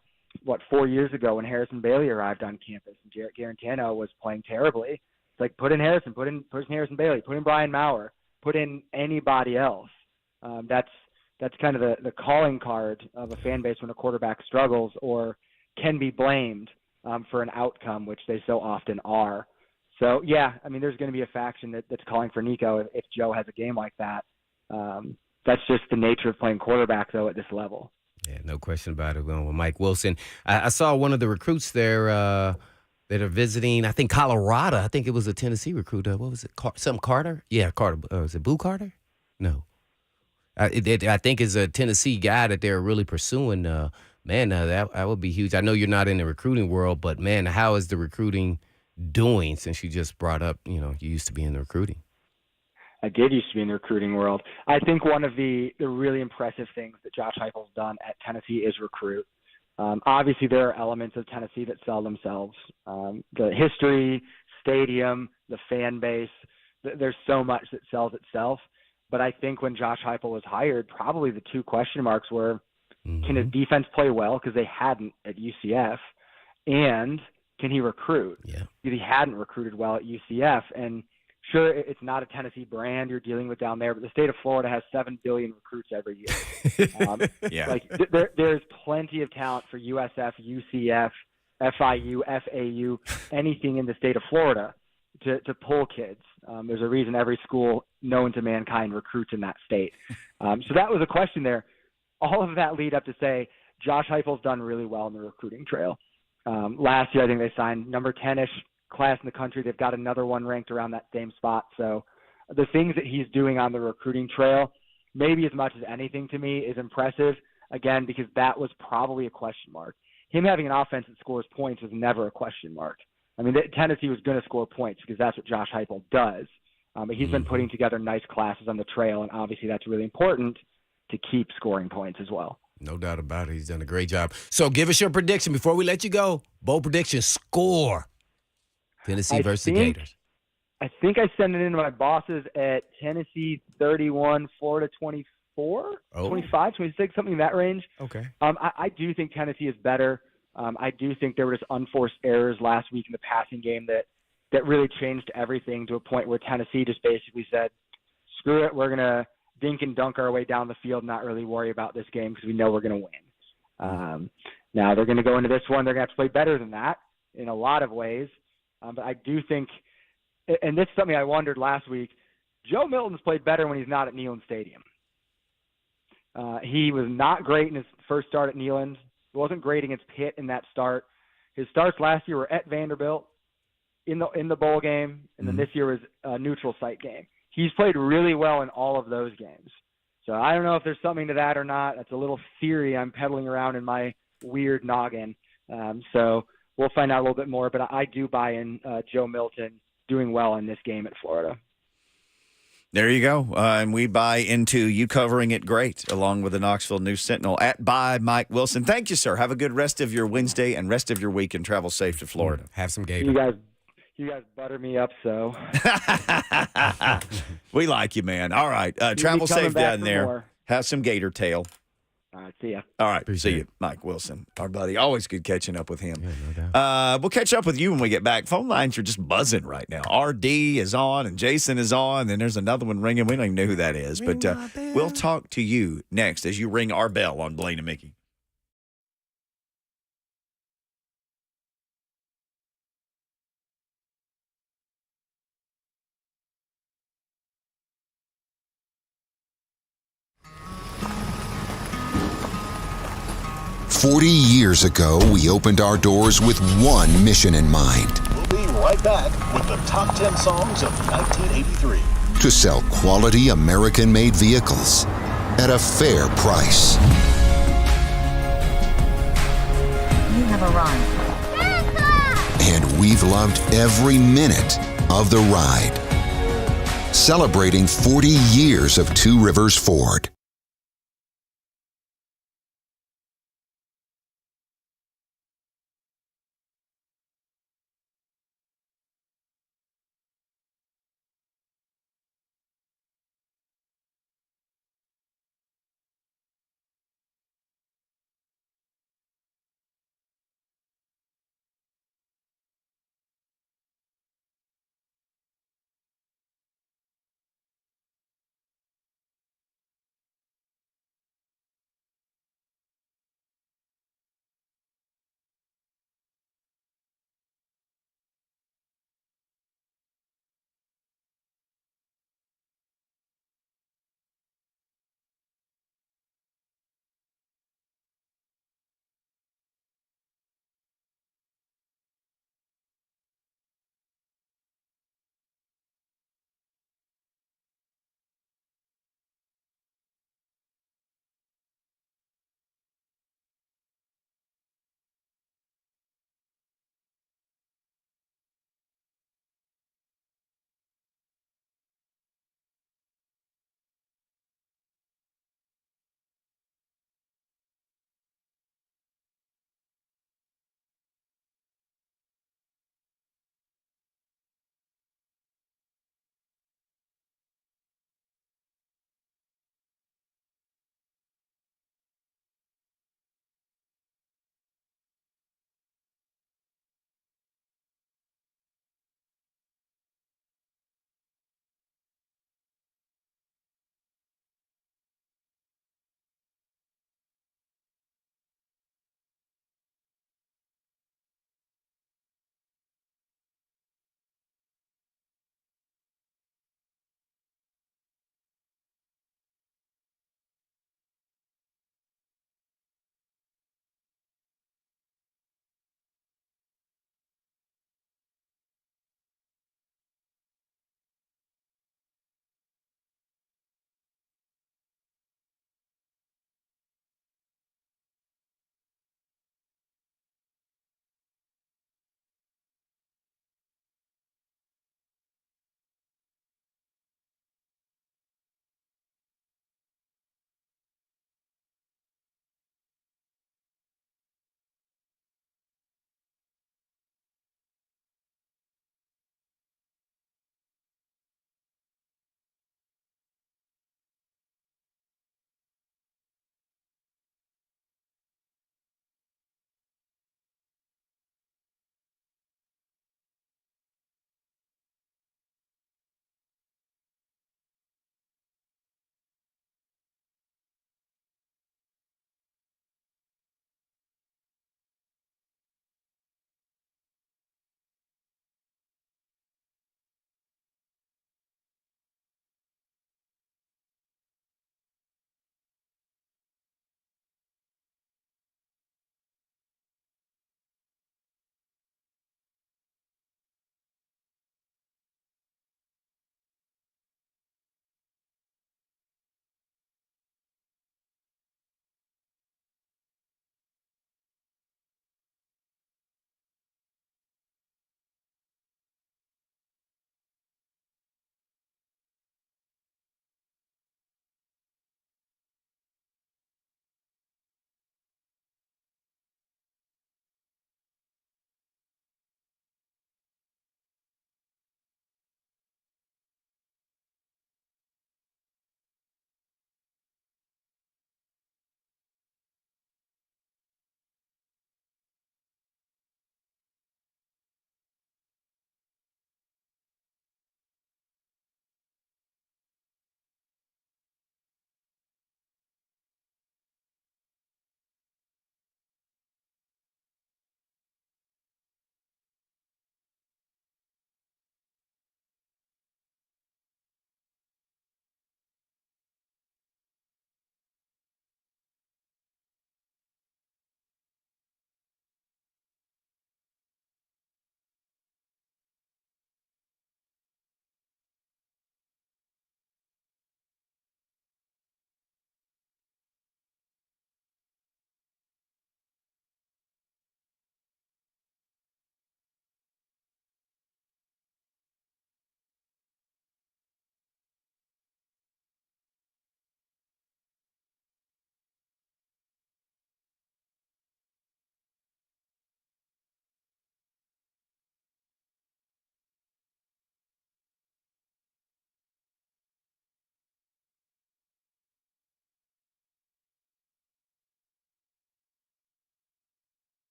4 years ago when Harrison Bailey arrived on campus and Jarrett Garantano was playing terribly. It's like, put in Harrison, put in Harrison Bailey, put in Brian Maurer, put in anybody else. That's kind of the calling card of a fan base when a quarterback struggles or can be blamed for an outcome, which they so often are. So, yeah, I mean, there's going to be a faction that's calling for Nico if Joe has a game like that. That's just the nature of playing quarterback, though, at this level. Yeah, no question about it. Going with Mike Wilson. I saw one of the recruits there that are visiting, I think, Colorado. I think it was a Tennessee recruit. What was it? Something Carter? Yeah, Carter. Was it Boo Carter? No. I think it's a Tennessee guy that they're really pursuing. That would be huge. I know you're not in the recruiting world, but, man, how is the recruiting doing, since you just brought up, you used to be in the recruiting? I did used to be in the recruiting world. I think one of the really impressive things that Josh Heupel's done at Tennessee is recruit. Obviously, there are elements of Tennessee that sell themselves. The history, stadium, the fan base, there's so much that sells itself. But I think when Josh Heupel was hired, probably the 2 question marks were, can his defense play well, because they hadn't at UCF, and can he recruit? Yeah. Because he hadn't recruited well at UCF. And sure, it's not a Tennessee brand you're dealing with down there, but the state of Florida has 7 billion recruits every year. Yeah. There's plenty of talent for USF, UCF, FIU, FAU, anything in the state of Florida to pull kids. There's a reason every school known to mankind recruits in that state. So that was a question there. All of that lead up to say Josh Heupel's done really well in the recruiting trail. Last year, I think they signed number 10-ish class in the country. They've got another one ranked around that same spot. So the things that he's doing on the recruiting trail, maybe as much as anything to me, is impressive, again, because that was probably a question mark. Him having an offense that scores points was never a question mark. I mean, Tennessee was going to score points because that's what Josh Heupel does. But he's been putting together nice classes on the trail, and obviously that's really important to keep scoring points as well. No doubt about it. He's done a great job. So give us your prediction before we let you go. Bold prediction, score. Tennessee versus the Gators. I think I sent it in to my bosses at Tennessee 31, Florida 24, 25, 26, something in that range. Okay. I do think Tennessee is better. I do think there were just unforced errors last week in the passing game that really changed everything to a point where Tennessee just basically said, screw it, we're going to dink and dunk our way down the field, not really worry about this game because we know we're going to win. Now they're going to go into this one. They're going to have to play better than that in a lot of ways. But I do think, and this is something I wondered last week, Joe Milton's played better when he's not at Neyland Stadium. He was not great in his first start at Neyland. He wasn't great against Pitt in that start. His starts last year were at Vanderbilt in the bowl game, and then this year was a neutral site game. He's played really well in all of those games. So I don't know if there's something to that or not. That's a little theory I'm peddling around in my weird noggin. So we'll find out a little bit more, but I do buy in Joe Milton doing well in this game at Florida. There you go. And we buy into you covering it great, along with the Knoxville News Sentinel at by Mike Wilson. Thank you, sir. Have a good rest of your Wednesday and rest of your week, and travel safe to Florida. Have some Gator. You guys butter me up, so. We like you, man. All right. Travel safe down there. More. Have some Gator tail. All right, see ya. All right, Appreciate see you, Mike Wilson, our buddy. Always good catching up with him. Yeah, no doubt. We'll catch up with you when we get back. Phone lines are just buzzing right now. RD is on and Jason is on, and there's another one ringing. We don't even know who that is, but we'll talk to you next as you ring our bell on Blaine and Mickey. "40 years ago, we opened our doors with one mission in mind: We'll be right back with the top 10 songs of 1983. to sell quality American-made vehicles at a fair price. You have arrived. And we've loved every minute of the ride. Celebrating 40 years of Two Rivers Ford.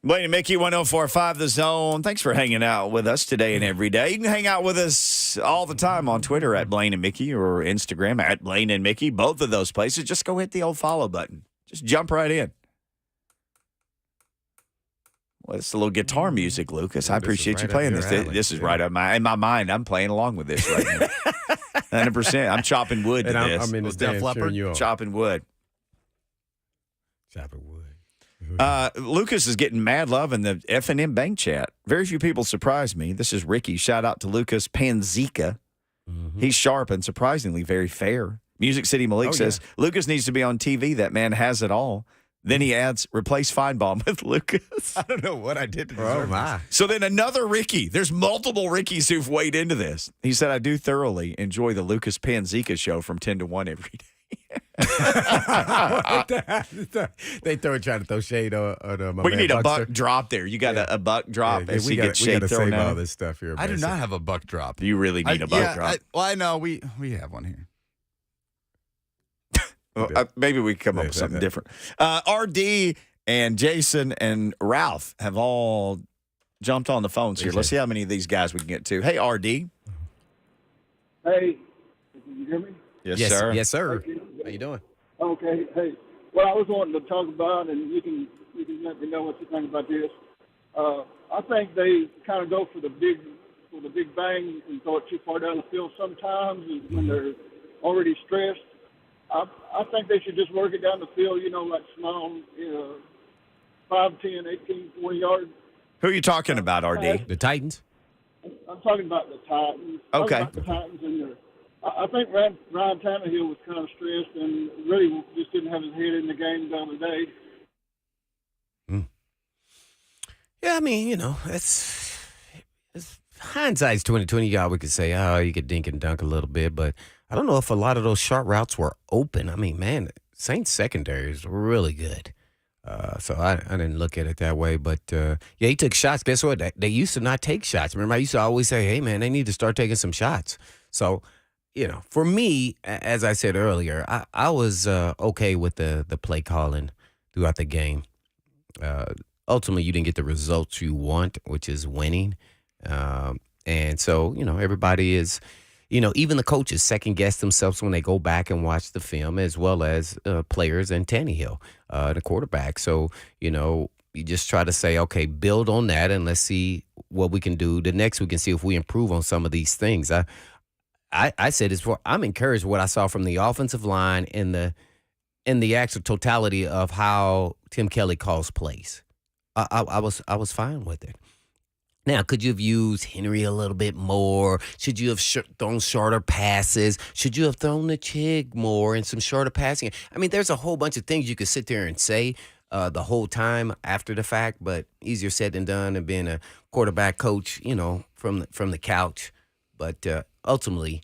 Blaine and Mickey, 104.5 The Zone. Thanks for hanging out with us today and every day. You can hang out with us all the time on Twitter at Blaine and Mickey or Instagram at Blaine and Mickey. Both of those places. Just go hit the old follow button. Just jump right in. Well, it's a little guitar music, Lucas. I appreciate you playing this. This is right up in my mind. I'm playing along with this right now. 100%. I'm chopping wood to this. I'm in the stand cheering you on. Chopping wood. Chopping wood. Lucas is getting mad love in the F&M Bank chat. Very few people surprise me. This is Ricky. Shout out to Lucas Panzica. Mm-hmm. He's sharp and surprisingly very fair. Music City Malik says, Lucas needs to be on TV. That man has it all. Then he adds, replace Feinbaum with Lucas. I don't know what I did to deserve this. So then another Ricky. There's multiple Rickies who've weighed into this. He said, I do thoroughly enjoy the Lucas Panzica show from 10 to 1 every day. They trying to throw shade on my We man need a Buckster. buck drop there. You got a buck drop as he gets we shade gotta thrown save all out. this stuff here. I do Mason. not have a buck drop. You really need a buck drop. I know. We have one here. Well, maybe we can come up with something different. RD and Jason and Ralph have all jumped on the phones here. Let's see how many of these guys we can get to. Hey, RD. Hey, can you hear me? Yes, sir. Yes, sir. How you doing? Okay. Hey, what I was wanting to talk about, and you can let me know what you think about this. I think they kind of go for the big bang and throw it too far down the field sometimes when they're already stressed. I think they should just work it down the field, like small, 5, 10, 18, 20 yards. Who are you talking about, RD? The Titans? I'm talking about the Titans. Okay. The Titans and I think Ryan Tannehill was kind of stressed and really just didn't have his head in the game the other day. Yeah, I mean, it's hindsight's 2020. Y'all, we could say, oh, you could dink and dunk a little bit, but I don't know if a lot of those short routes were open. I mean, man, Saints secondary is really good. So I didn't look at it that way. But, he took shots. Guess what? They used to not take shots. Remember, I used to always say, hey, man, they need to start taking some shots. So, for me, as I said earlier, I was okay with the play calling throughout the game. Ultimately, you didn't get the results you want, which is winning. And so, everybody is, even the coaches second-guess themselves when they go back and watch the film, as well as players and Tannehill, the quarterback. So, you just try to say, okay, build on that, and let's see what we can do. The next we can see if we improve on some of these things. I said this before. I'm encouraged with what I saw from the offensive line and the actual totality of how Tim Kelly calls plays. I was fine with it. Now, could you have used Henry a little bit more? Should you have thrown shorter passes? Should you have thrown the Chig more and some shorter passing? I mean, there's a whole bunch of things you could sit there and say the whole time after the fact, but easier said than done than being a quarterback coach, from the couch. But ultimately,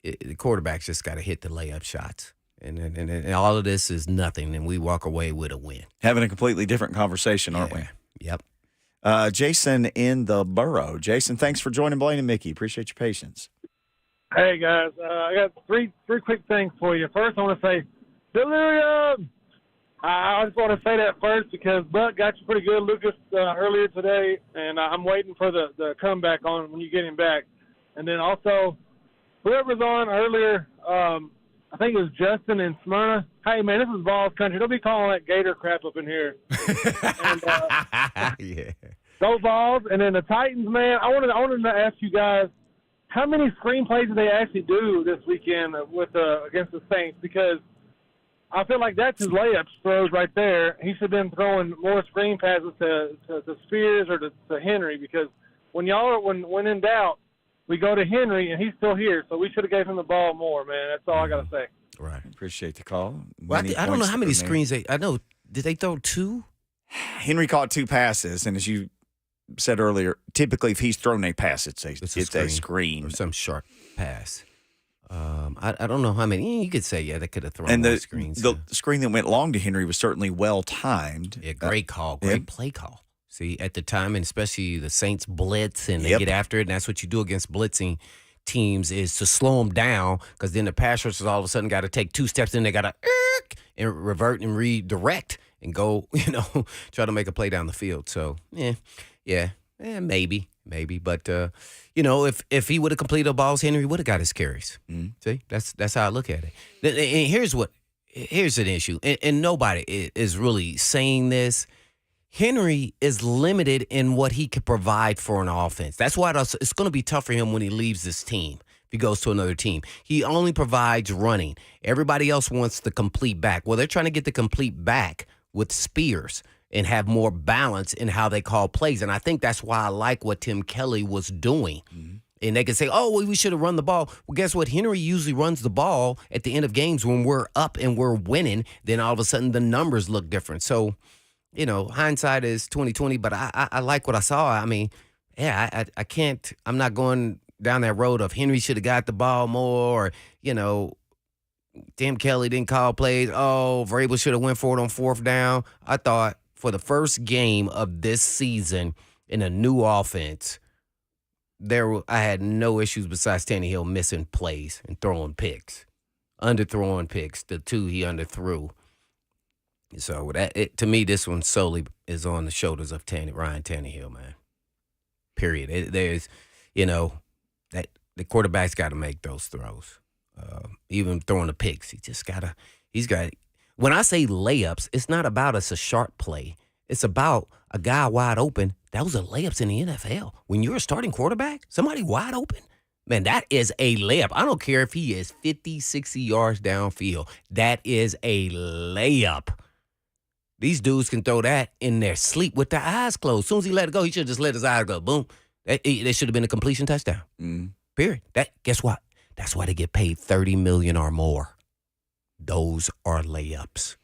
the quarterback's just got to hit the layup shots. And all of this is nothing, and we walk away with a win. Having a completely different conversation, aren't we? Yep. Jason in the borough. Jason, thanks for joining Blaine and Mickey. Appreciate your patience. Hey, guys. I got three quick things for you. First, I want to say, delirium! I just want to say that first because Buck got you pretty good, Lucas, earlier today, and I'm waiting for the comeback on when you get him back. And then also, whoever's on earlier, I think it was Justin in Smyrna. Hey, man, this is Vols country. Don't be calling that Gator crap up in here. And, yeah. Go Vols. And then the Titans, man, I wanted to ask you guys, how many screenplays did they actually do this weekend with against the Saints? Because I feel like that's his layups throws right there. He should have been throwing more screen passes to Spears or to Henry because when in doubt, we go to Henry, and he's still here, so we should have gave him the ball more, man. That's all I got to say. Right. Appreciate the call. Well, I don't know how many screens I know. Did they throw 2? Henry caught 2 passes, and as you said earlier, typically if he's thrown a pass, it's a screen. Or some sharp pass. I don't know how many. You could say, they could have thrown and more screens. The screen that went long to Henry was certainly well-timed. Yeah, great call. Great play call. See, at the time, and especially the Saints blitz, and they get after it, and that's what you do against blitzing teams is to slow them down because then the pass rushers all of a sudden got to take 2 steps, and they got to and revert and redirect and go, try to make a play down the field. So, maybe. But, if he would have completed the balls, Henry would have got his carries. See, that's how I look at it. And here's an issue, and nobody is really saying this. Henry is limited in what he can provide for an offense. That's why it's going to be tough for him when he leaves this team. If he goes to another team, he only provides running. Everybody else wants the complete back. Well, they're trying to get the complete back with Spears and have more balance in how they call plays. And I think that's why I like what Tim Kelly was doing. And they can say, oh, well, we should have run the ball. Well, guess what? Henry usually runs the ball at the end of games when we're up and we're winning. Then all of a sudden the numbers look different. So, hindsight is 20/20, but I like what I saw. I mean, I can't. I'm not going down that road of Henry should have got the ball more, or, Tim Kelly didn't call plays. Oh, Vrabel should have went for it on fourth down. I thought for the first game of this season in a new offense, I had no issues besides Tannehill missing plays and throwing picks, underthrowing picks, the two he underthrew. So to me, this one solely is on the shoulders of Ryan Tannehill, man. Period. There's, that the quarterback's got to make those throws. Even throwing the picks, he's got. When I say layups, it's not about a sharp play. It's about a guy wide open. Those are layups in the NFL. When you're a starting quarterback, somebody wide open, man, that is a layup. I don't care if he is 50, 60 yards downfield. That is a layup. These dudes can throw that in their sleep with their eyes closed. As soon as he let it go, he should have just let his eyes go. Boom. They should have been a completion touchdown. Period. Guess what? That's why they get paid $30 million or more. Those are layups.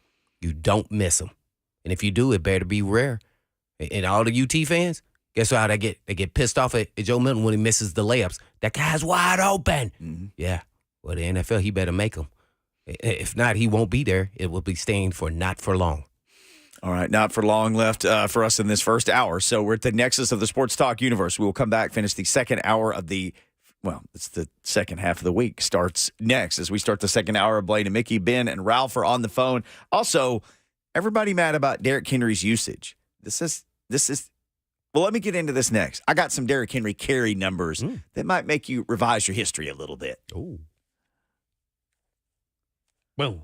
You don't miss them. And if you do, it better be rare. And all the UT fans, guess how they get pissed off at Joe Milton when he misses the layups. That guy's wide open. Yeah. Well, the NFL, he better make them. If not, he won't be there. It will be staying for not for long. All right, not for long left for us in this first hour. So we're at the nexus of the sports talk universe. We will come back, finish the second hour of it's the second half of the week. Starts next as we start the second hour of Blaine and Mickey. Ben and Ralph are on the phone. Also, everybody mad about Derrick Henry's usage. This is. Well, let me get into this next. I got some Derrick Henry carry numbers that might make you revise your history a little bit. Oh. Boom.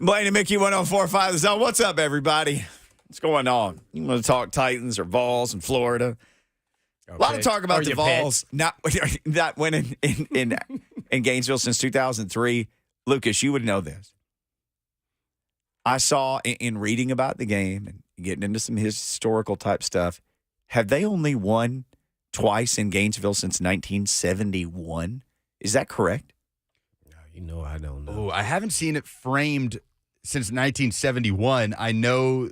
Blaine and Mickey 104.5 The Zone. What's up, everybody? What's going on? You want to talk Titans or Vols in Florida? Okay. A lot of talk about the Vols not winning in Gainesville since 2003. Lucas, you would know this. I saw in reading about the game and getting into some historical type stuff, have they only won twice in Gainesville since 1971? Is that correct? No, I don't know. Oh, I haven't seen it framed since 1971. I know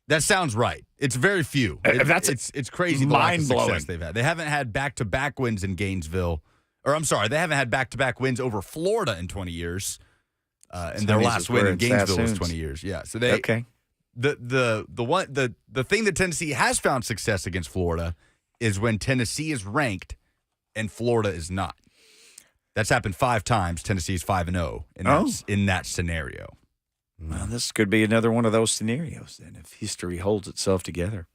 that sounds right. It's very few. It's crazy the lack of success they've had. They haven't had back-to-back wins in Gainesville. Or I'm sorry, they haven't had back-to-back wins over Florida in 20 years. And their last win in Gainesville was 20 years. Yeah. So they okay. The thing that Tennessee has found success against Florida is when Tennessee is ranked and Florida is not. That's happened 5 times. Tennessee's 5-0 in that scenario. Well, this could be another one of those scenarios then, if history holds itself together.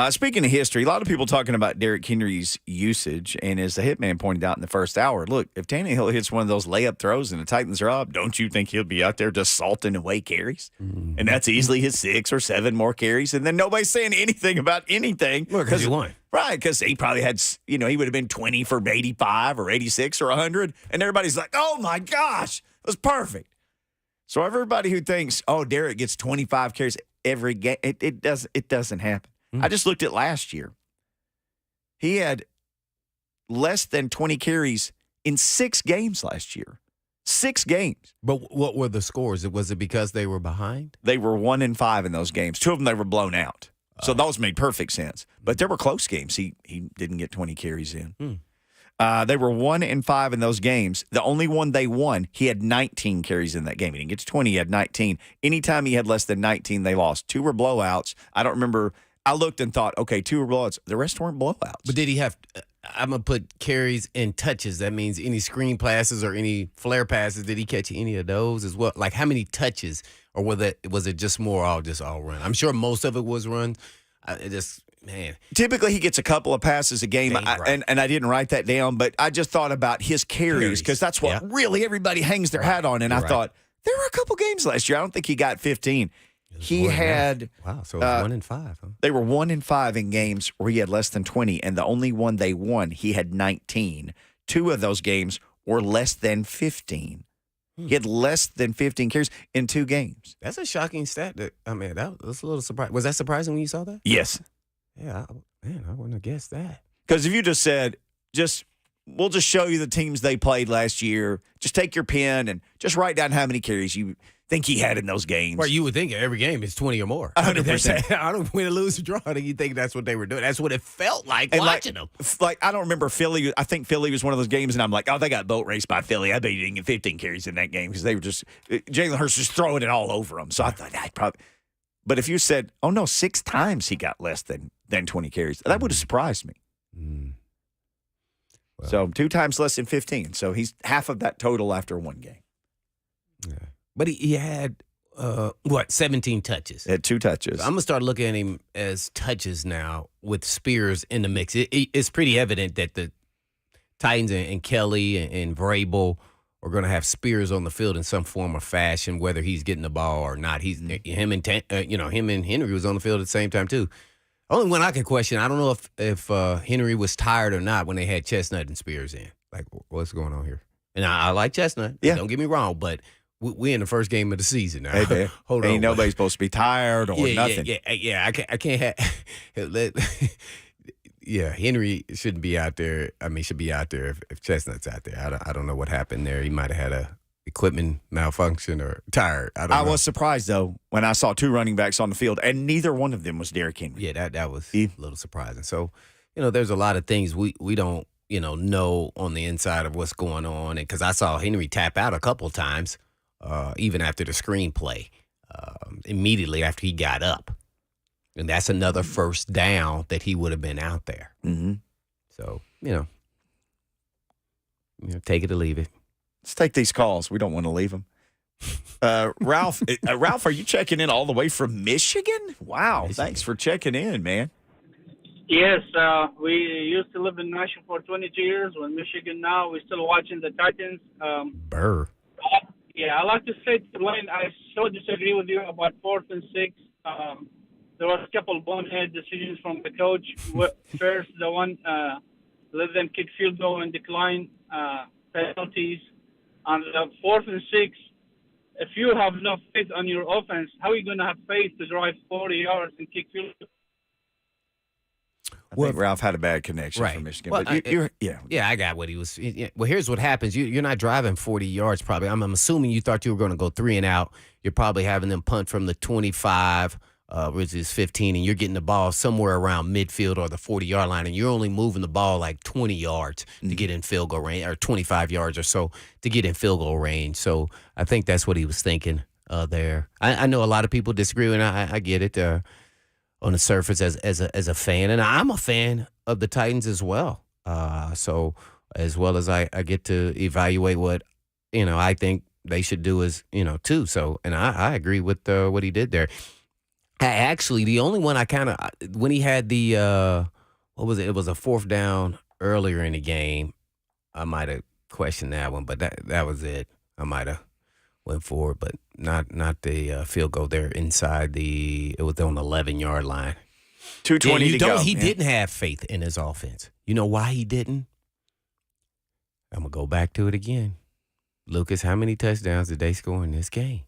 Speaking of history, a lot of people talking about Derrick Henry's usage, and as the Hitman pointed out in the first hour, look, if Tannehill hits one of those layup throws and the Titans are up, don't you think he'll be out there just salting away carries? Mm-hmm. And that's easily his 6 or 7 more carries, and then nobody's saying anything about anything. Because he won. Right, because he probably had, he would have been 20 for 85 or 86 or 100, and everybody's like, oh, my gosh, it was perfect. So everybody who thinks, oh, Derrick gets 25 carries every game, it doesn't happen. I just looked at last year. He had less than 20 carries in 6 games last year. 6 games. But what were the scores? Was it because they were behind? They were 1-5 in those games. 2 of them they were blown out. So those made perfect sense. But there were close games. He didn't get 20 carries in. They were 1-5 in those games. The only one they won, he had 19 carries in that game. He didn't get to 20. He had 19. Anytime he had less than 19, they lost. 2 were blowouts. I don't remember. I looked and thought, okay, 2 were blowouts. The rest weren't blowouts. But did he have I'm going to put carries and touches. That means any screen passes or any flare passes. Did he catch any of those as well? Like how many touches? Or was it just more all run? I'm sure most of it was run. Man. Typically, he gets a couple of passes a game, and I didn't write that down, but I just thought about his carries because that's what really everybody hangs their hat on. And I thought, there were a couple games last year. I don't think he got 15. He had so it was 1-5. Huh? They were 1-5 in games where he had less than 20, and the only one they won, he had 19. 2 of those games were less than 15. He had less than 15 carries in 2 games. That's a shocking stat. That was a little surprising. Was that surprising when you saw that? Yes. Yeah, I wouldn't have guessed that. Because if you just said, we'll just show you the teams they played last year. Just take your pen and just write down how many carries you think he had in those games. Well, you would think every game is 20 or more. 100%. I don't win or lose or draw. You think that's what they were doing. That's what it felt like watching them. I don't remember Philly. I think Philly was one of those games, and I'm like, oh, they got boat raced by Philly. I bet you didn't get 15 carries in that game because they were just Jalen Hurts just throwing it all over them. So I thought, I'd probably. But if you said, oh, no, 6 times he got less than 20 carries, that would have surprised me. Well, so 2 times less than 15. So he's half of that total after 1 game. Yeah. But he had, 17 touches? Had 2 touches. So I'm going to start looking at him as touches now with Spears in the mix. It's pretty evident that the Titans and Kelly and Vrabel are going to have Spears on the field in some form or fashion, whether he's getting the ball or not. Him and Henry was on the field at the same time too. Only one I can question, I don't know if Henry was tired or not when they had Chestnut and Spears in. Like, what's going on here? And I like Chestnut. Yeah. Don't get me wrong, but we're in the first game of the season now. Hey, man. Hold on. Ain't nobody supposed to be tired or nothing. Yeah. I can't have. Yeah, Henry shouldn't be out there. I mean, should be out there if Chestnut's out there. I don't know what happened there. He might have had a equipment malfunction or tired. I don't know. Was surprised, though, when I saw 2 running backs on the field, and neither one of them was Derrick Henry. Yeah, that was a little surprising. So, there's a lot of things we don't, know on the inside of what's going on. And because I saw Henry tap out a couple of times, even after the screenplay, immediately after he got up. And that's another first down that he would have been out there. Mm-hmm. So, take it or leave it. Let's take these calls. We don't want to leave them. Ralph, are you checking in all the way from Michigan? Wow, thanks for checking in, man. Yes, we used to live in Nashville for 22 years. We're in Michigan now. We're still watching the Titans. Burr. Yeah, I like to say to Blaine, I so disagree with you about 4th and 6. There was a couple of bonehead decisions from the coach. First, the one let them kick field goal and decline penalties. On the 4th and 6, if you have no faith on your offense, how are you going to have faith to drive 40 yards and kick field goal? I think Ralph had a bad connection Right. from Michigan. Well, But Yeah, I got what he was. Well, here's what happens. You're not driving 40 yards probably. I'm assuming you thought you were going to go 3 and out. You're probably having them punt from the 25, which is 15, and you're getting the ball somewhere around midfield or the 40-yard line, and you're only moving the ball like 20 yards to get in field goal range, or 25 yards or so to get in field goal range. So I think that's what he was thinking there. I know a lot of people disagree, and I get it. On the surface as a fan, and I'm a fan of the Titans as well. So as well as I get to evaluate what I think they should do as too. So and I agree with what he did there. Actually, the only one I kind of when he had the what was it? It was a 4th down earlier in the game. I might have questioned that one, but that was it. I might have went for it, but not the field goal there inside it was on the 11-yard line. 2:20 to go. He didn't have faith in his offense. You know why he didn't? I'm going to go back to it again. Lucas, how many touchdowns did they score in this game?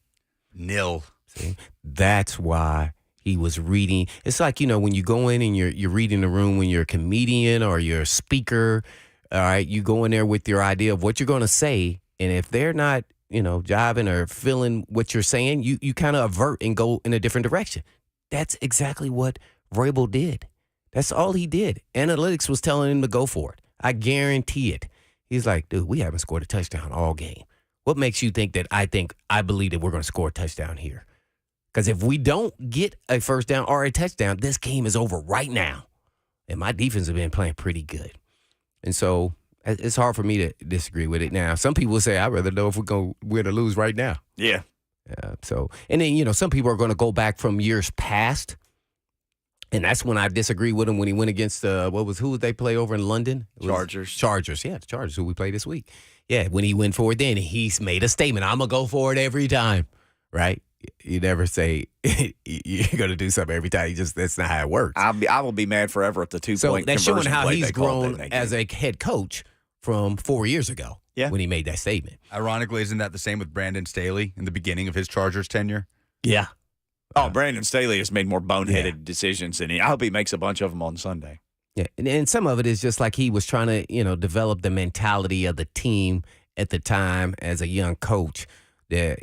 0. See? That's why he was reading. It's like, when you go in and you're reading the room when you're a comedian or you're a speaker, all right, you go in there with your idea of what you're going to say, and if they're not jiving or feeling what you're saying, you kind of avert and go in a different direction. That's exactly what Vrabel did. That's all he did. Analytics was telling him to go for it. I guarantee it. He's like, dude, we haven't scored a touchdown all game. What makes you think that I believe that we're going to score a touchdown here? Because if we don't get a first down or a touchdown, this game is over right now. And my defense has been playing pretty good. And so it's hard for me to disagree with it now. Some people say, I'd rather know if we're going to win or lose right now. Yeah. So, and then, some people are going to go back from years past. And that's when I disagree with him when he went against, who would they play over in London? Chargers. Yeah, the Chargers, who we play this week. Yeah, when he went for it then, he's made a statement. I'm going to go for it every time, right? You never say you're going to do something every time. That's not how it works. I will be mad forever at the 2-point So conversion. that's showing how play he's they called grown as a head coach from 4 years ago when he made that statement. Ironically, isn't that the same with Brandon Staley in the beginning of his Chargers tenure? Yeah. Oh, Brandon Staley has made more boneheaded decisions than I hope he makes a bunch of them on Sunday. Yeah, and some of it is just like he was trying to, develop the mentality of the team at the time as a young coach that,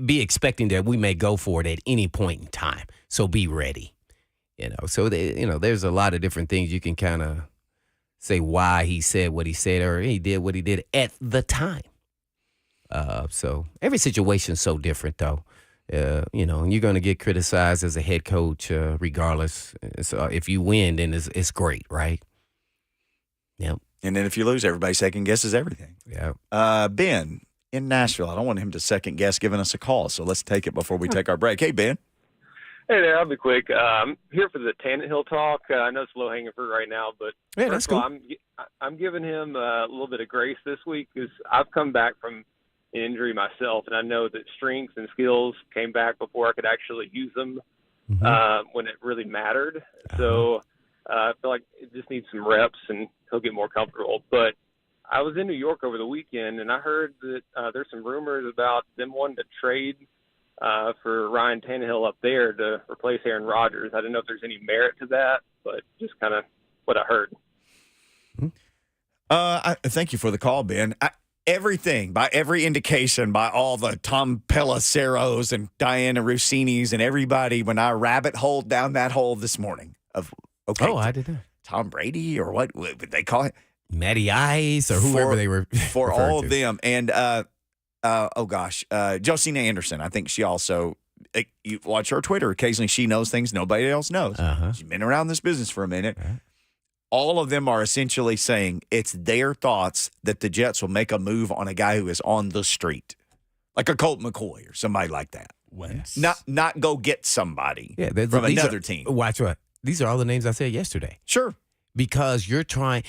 be expecting that we may go for it at any point in time. So be ready. So, there's a lot of different things you can kind of say why he said what he said or he did what he did at the time. So every situation's so different, though. And you're going to get criticized as a head coach regardless. So if you win, then it's great, right? Yep. And then if you lose, everybody second guesses everything. Yeah. Ben in Nashville, I don't want him to second guess giving us a call, so let's take it before we take our break. Hey, Ben. Hey there, I'll be quick. I'm here for the Tannehill talk. I know it's low-hanging fruit right now, but yeah, that's cool. I'm giving him a little bit of grace this week because I've come back from injury myself, and I know that strengths and skills came back before I could actually use them when it really mattered. So I feel like it just needs some reps, and he'll get more comfortable. But I was in New York over the weekend, and I heard that there's some rumors about them wanting to trade for Ryan Tannehill up there to replace Aaron Rodgers. I don't know if there's any merit to that, but just kind of what I heard. Thank you for the call, Ben. Everything, by every indication, by all the Tom Pelisseros and Diana Rossinis and everybody, when I rabbit holed down that hole this morning of, I did that. Tom Brady or what would they call it? Matty Ice or whoever they were. For all of them. And, Josina Anderson, I think she also, you watch her Twitter, occasionally she knows things nobody else knows. She's been around this business for a minute. All of them are essentially saying it's their thoughts that the Jets will make a move on a guy who is on the street, like a Colt McCoy or somebody like that. Yes. Not go get somebody from another team. Watch what? These are all the names I said yesterday. Sure. because you're trying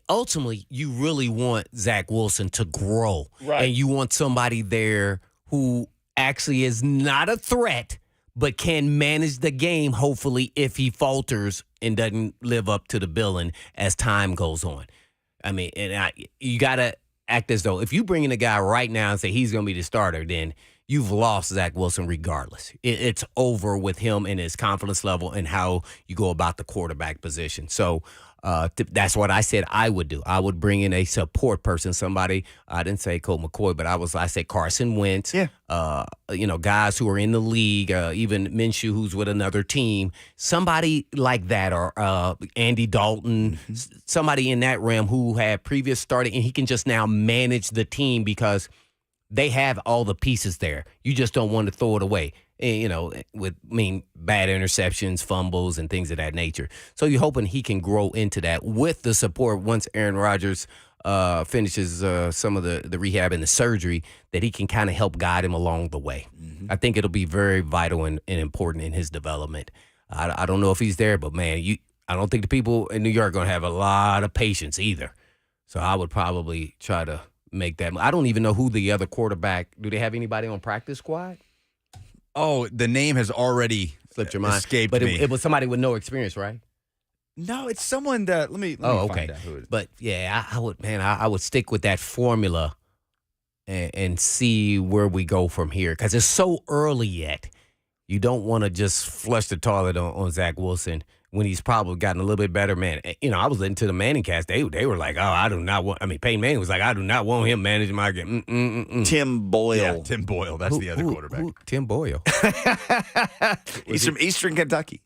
ultimately you really want Zach Wilson to grow. Right. And you want somebody there who actually is not a threat but can manage the game, hopefully, if he falters and doesn't live up to the billing as time goes on. I mean, you got to act as though if you bring in a guy right now and say he's going to be the starter, then you've lost Zach Wilson regardless. It's over with him and his confidence level and how you go about the quarterback position. So that's what I said I would do. I would bring in a support person, somebody. I didn't say Colt McCoy, but I said Carson Wentz. Yeah. Guys who are in the league, even Minshew, who's with another team. Somebody like that, or Andy Dalton, somebody in that realm who had previous starting, and he can just now manage the team because they have all the pieces there. You just don't want to throw it away. Bad interceptions, fumbles, and things of that nature. So you're hoping he can grow into that with the support once Aaron Rodgers finishes some of the rehab and the surgery, that he can kind of help guide him along the way. Mm-hmm. I think it'll be very vital and important in his development. I don't know if he's there, but, man, I don't think the people in New York are going to have a lot of patience either. So I would probably try to make that. I don't even know who the other quarterback. Do they have anybody on practice squad? Oh, the name has already slipped your mind. Escaped but me. It was somebody with no experience, right? No, it's someone that let me find out who it is. But yeah, I would stick with that formula and see where we go from here, because it's so early yet. You don't want to just flush the toilet on Zach Wilson when he's probably gotten a little bit better, man. I was listening to the Manning cast. They were like, I do not want. Peyton Manning was like, I do not want him managing my game. Tim Boyle. Yeah, Tim Boyle. That's the other quarterback. Tim Boyle. He's from Eastern Kentucky.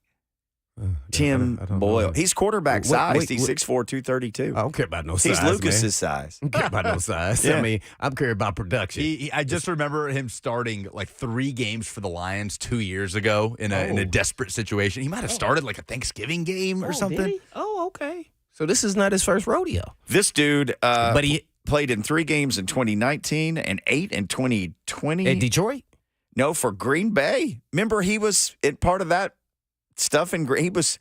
Tim Boyle. He's quarterback size. He's 6'4", 232. I don't care about no size. He's Lucas's size. I don't care about no size. Yeah. I'm care about production. I just remember him starting like 3 games for the Lions 2 years ago in a desperate situation. He might have started like a Thanksgiving game or something. Did he? Oh, okay. So this is not his first rodeo. This dude but he played in 3 games in 2019 and 8 in 2020. At Detroit? No, for Green Bay. Remember, he was part of that stuff in Green. He was.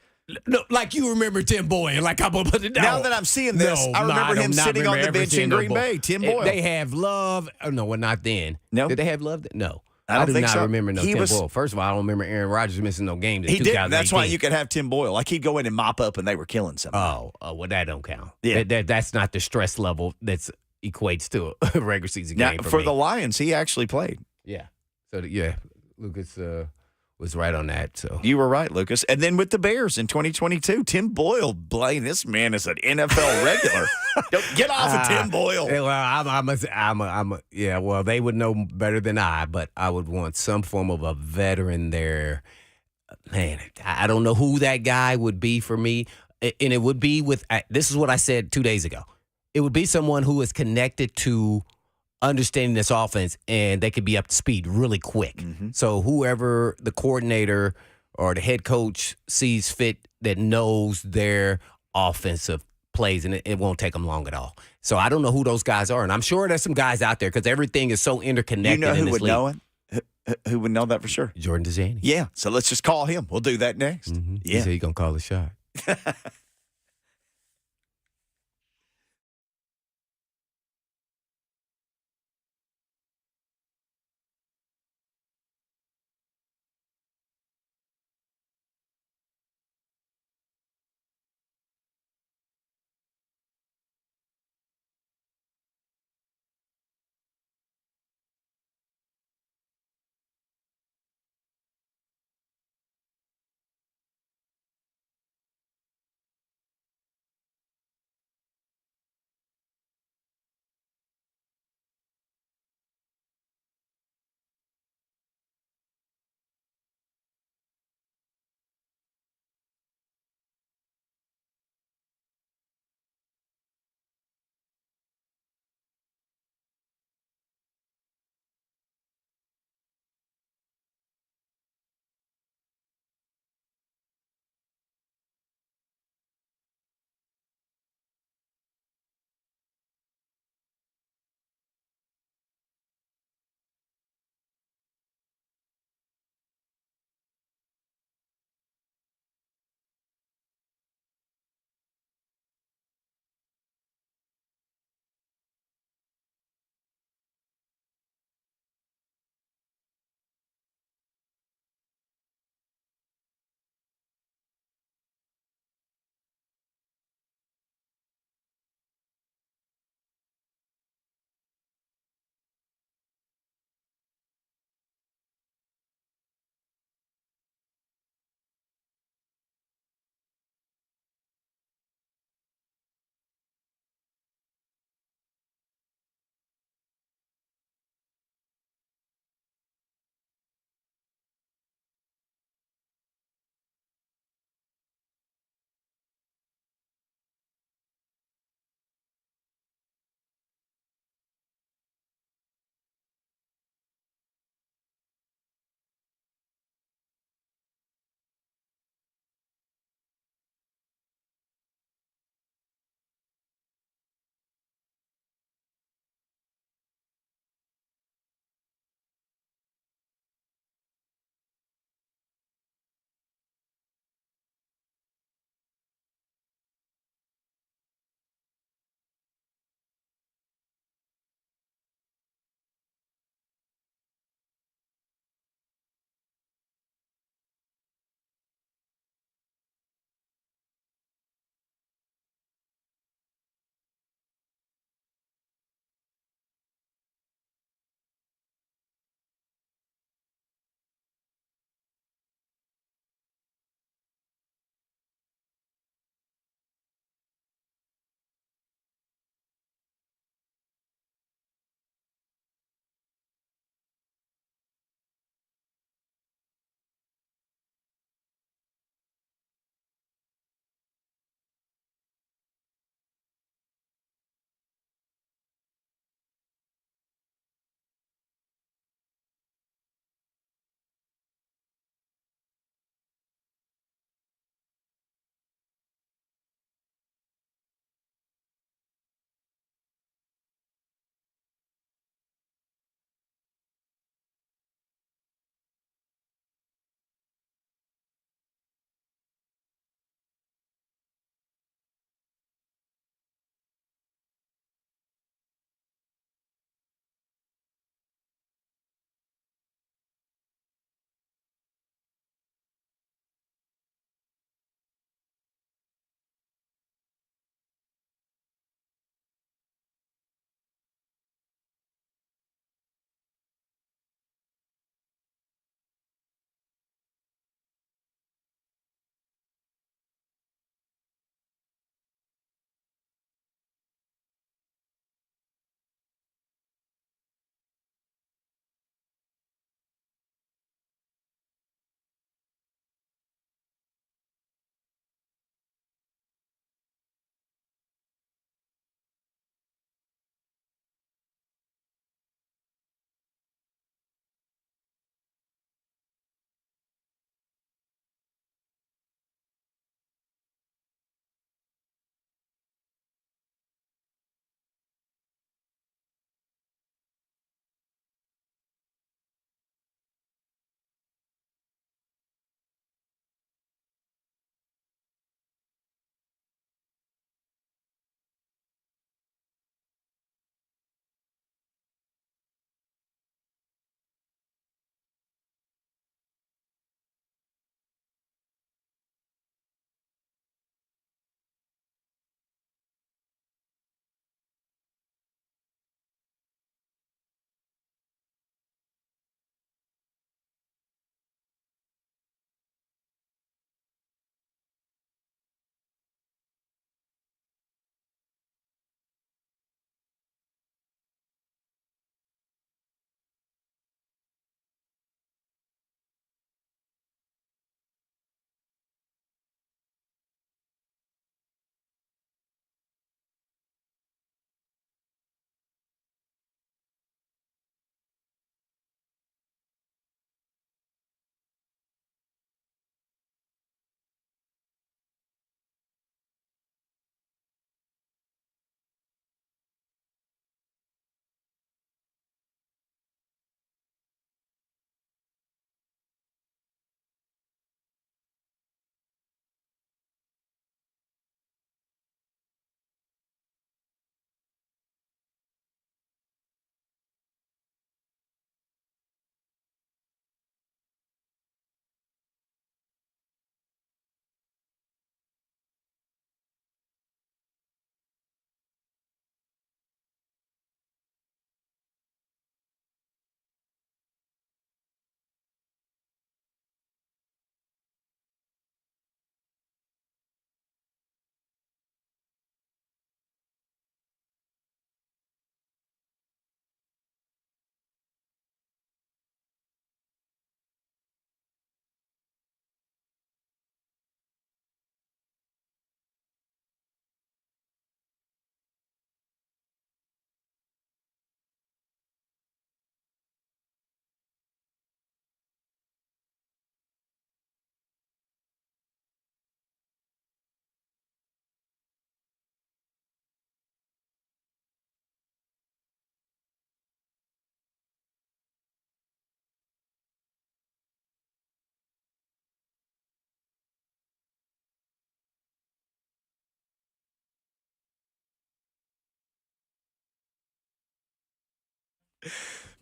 No, like you remember Tim Boyle. Like I'm gonna put it down. Now that I'm seeing this, I remember him sitting on the bench in Green Bay. Tim Boyle. They have Love. Oh, no, well, not then. No. Did they have Love? No. I do not remember no Tim Boyle. First of all, I don't remember Aaron Rodgers missing no games in He 2018. did. That's why you could have Tim Boyle. Like he'd go in and mop up, and they were killing something. Oh, well, that don't count. Yeah. That's not the stress level that equates to a regular season Now, game for me. the Lions, he actually played. Yeah. So Lucas was right on that. So you were right, Lucas. And then with the Bears in 2022, Tim Boyle, Blaine, this man is an NFL regular. Get off of Tim Boyle. Well, they would know better than I, but I would want some form of a veteran there. Man, I don't know who that guy would be for me. And it would be this is what I said 2 days ago. It would be someone who is connected to understanding this offense, and they could be up to speed really quick. Mm-hmm. So whoever the coordinator or the head coach sees fit that knows their offensive plays, and it won't take them long at all. So I don't know who those guys are, and I'm sure there's some guys out there because everything is so interconnected. You know in who this would league. know it? Who would know that for sure? Jordan Dajani. Yeah, so let's just call him. We'll do that next. Mm-hmm. Yeah. He said he's going to call a shot.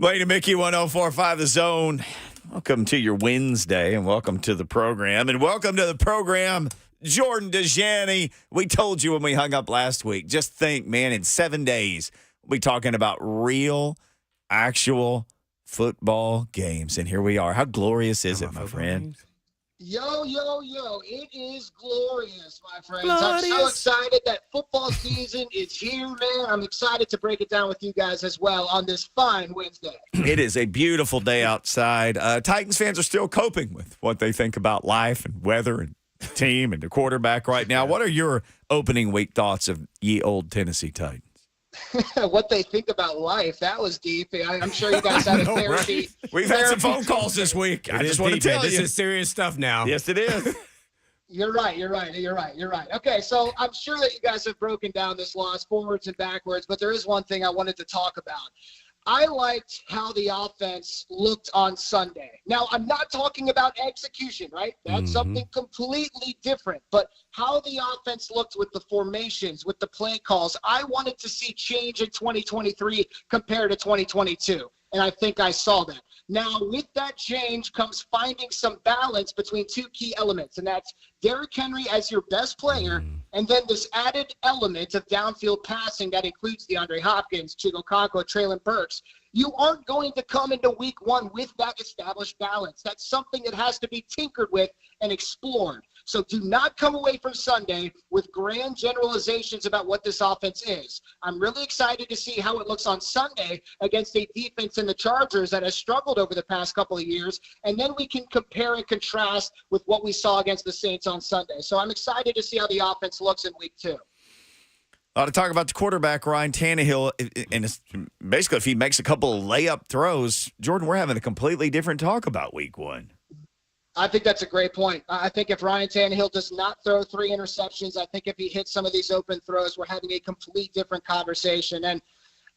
Blaine and Mickey, 104.5 The Zone. Welcome to your Wednesday, and welcome to the program. And welcome to the program, Jordan Dajani. We told you when we hung up last week, just think, man, in 7 days, we'll be talking about real, actual football games. And here we are. How glorious is it, my friend? Yo, yo, yo. It is glorious, my friends. Glorious. I'm so excited that football season is here, man. I'm excited to break it down with you guys as well on this fine Wednesday. It is a beautiful day outside. Titans fans are still coping with what they think about life and weather and the team and the quarterback right now. What are your opening week thoughts of ye old Tennessee Titans? What they think about life. That was deep. I'm sure you guys had a therapy. Right? We've had some phone calls this week. I just want to tell you. This is serious stuff now. Yes, it is. You're right. Okay, so I'm sure that you guys have broken down this loss forwards and backwards, but there is one thing I wanted to talk about. I liked how the offense looked on Sunday. Now, I'm not talking about execution, right? That's something completely different. But how the offense looked with the formations, with the play calls, I wanted to see change in 2023 compared to 2022. And I think I saw that. Now, with that change comes finding some balance between two key elements, and that's Derrick Henry as your best player, and then this added element of downfield passing that includes DeAndre Hopkins, Chigo Conko, Traylon Burks. You aren't going to come into week one with that established balance. That's something that has to be tinkered with and explored. So do not come away from Sunday with grand generalizations about what this offense is. I'm really excited to see how it looks on Sunday against a defense in the Chargers that has struggled over the past couple of years, and then we can compare and contrast with what we saw against the Saints on Sunday. So I'm excited to see how the offense looks in week two. To talk about the quarterback, Ryan Tannehill, and basically if he makes a couple of layup throws, Jordan, we're having a completely different talk about week one. I think that's a great point. I think if Ryan Tannehill does not throw 3 interceptions, I think if he hits some of these open throws, we're having a complete different conversation. And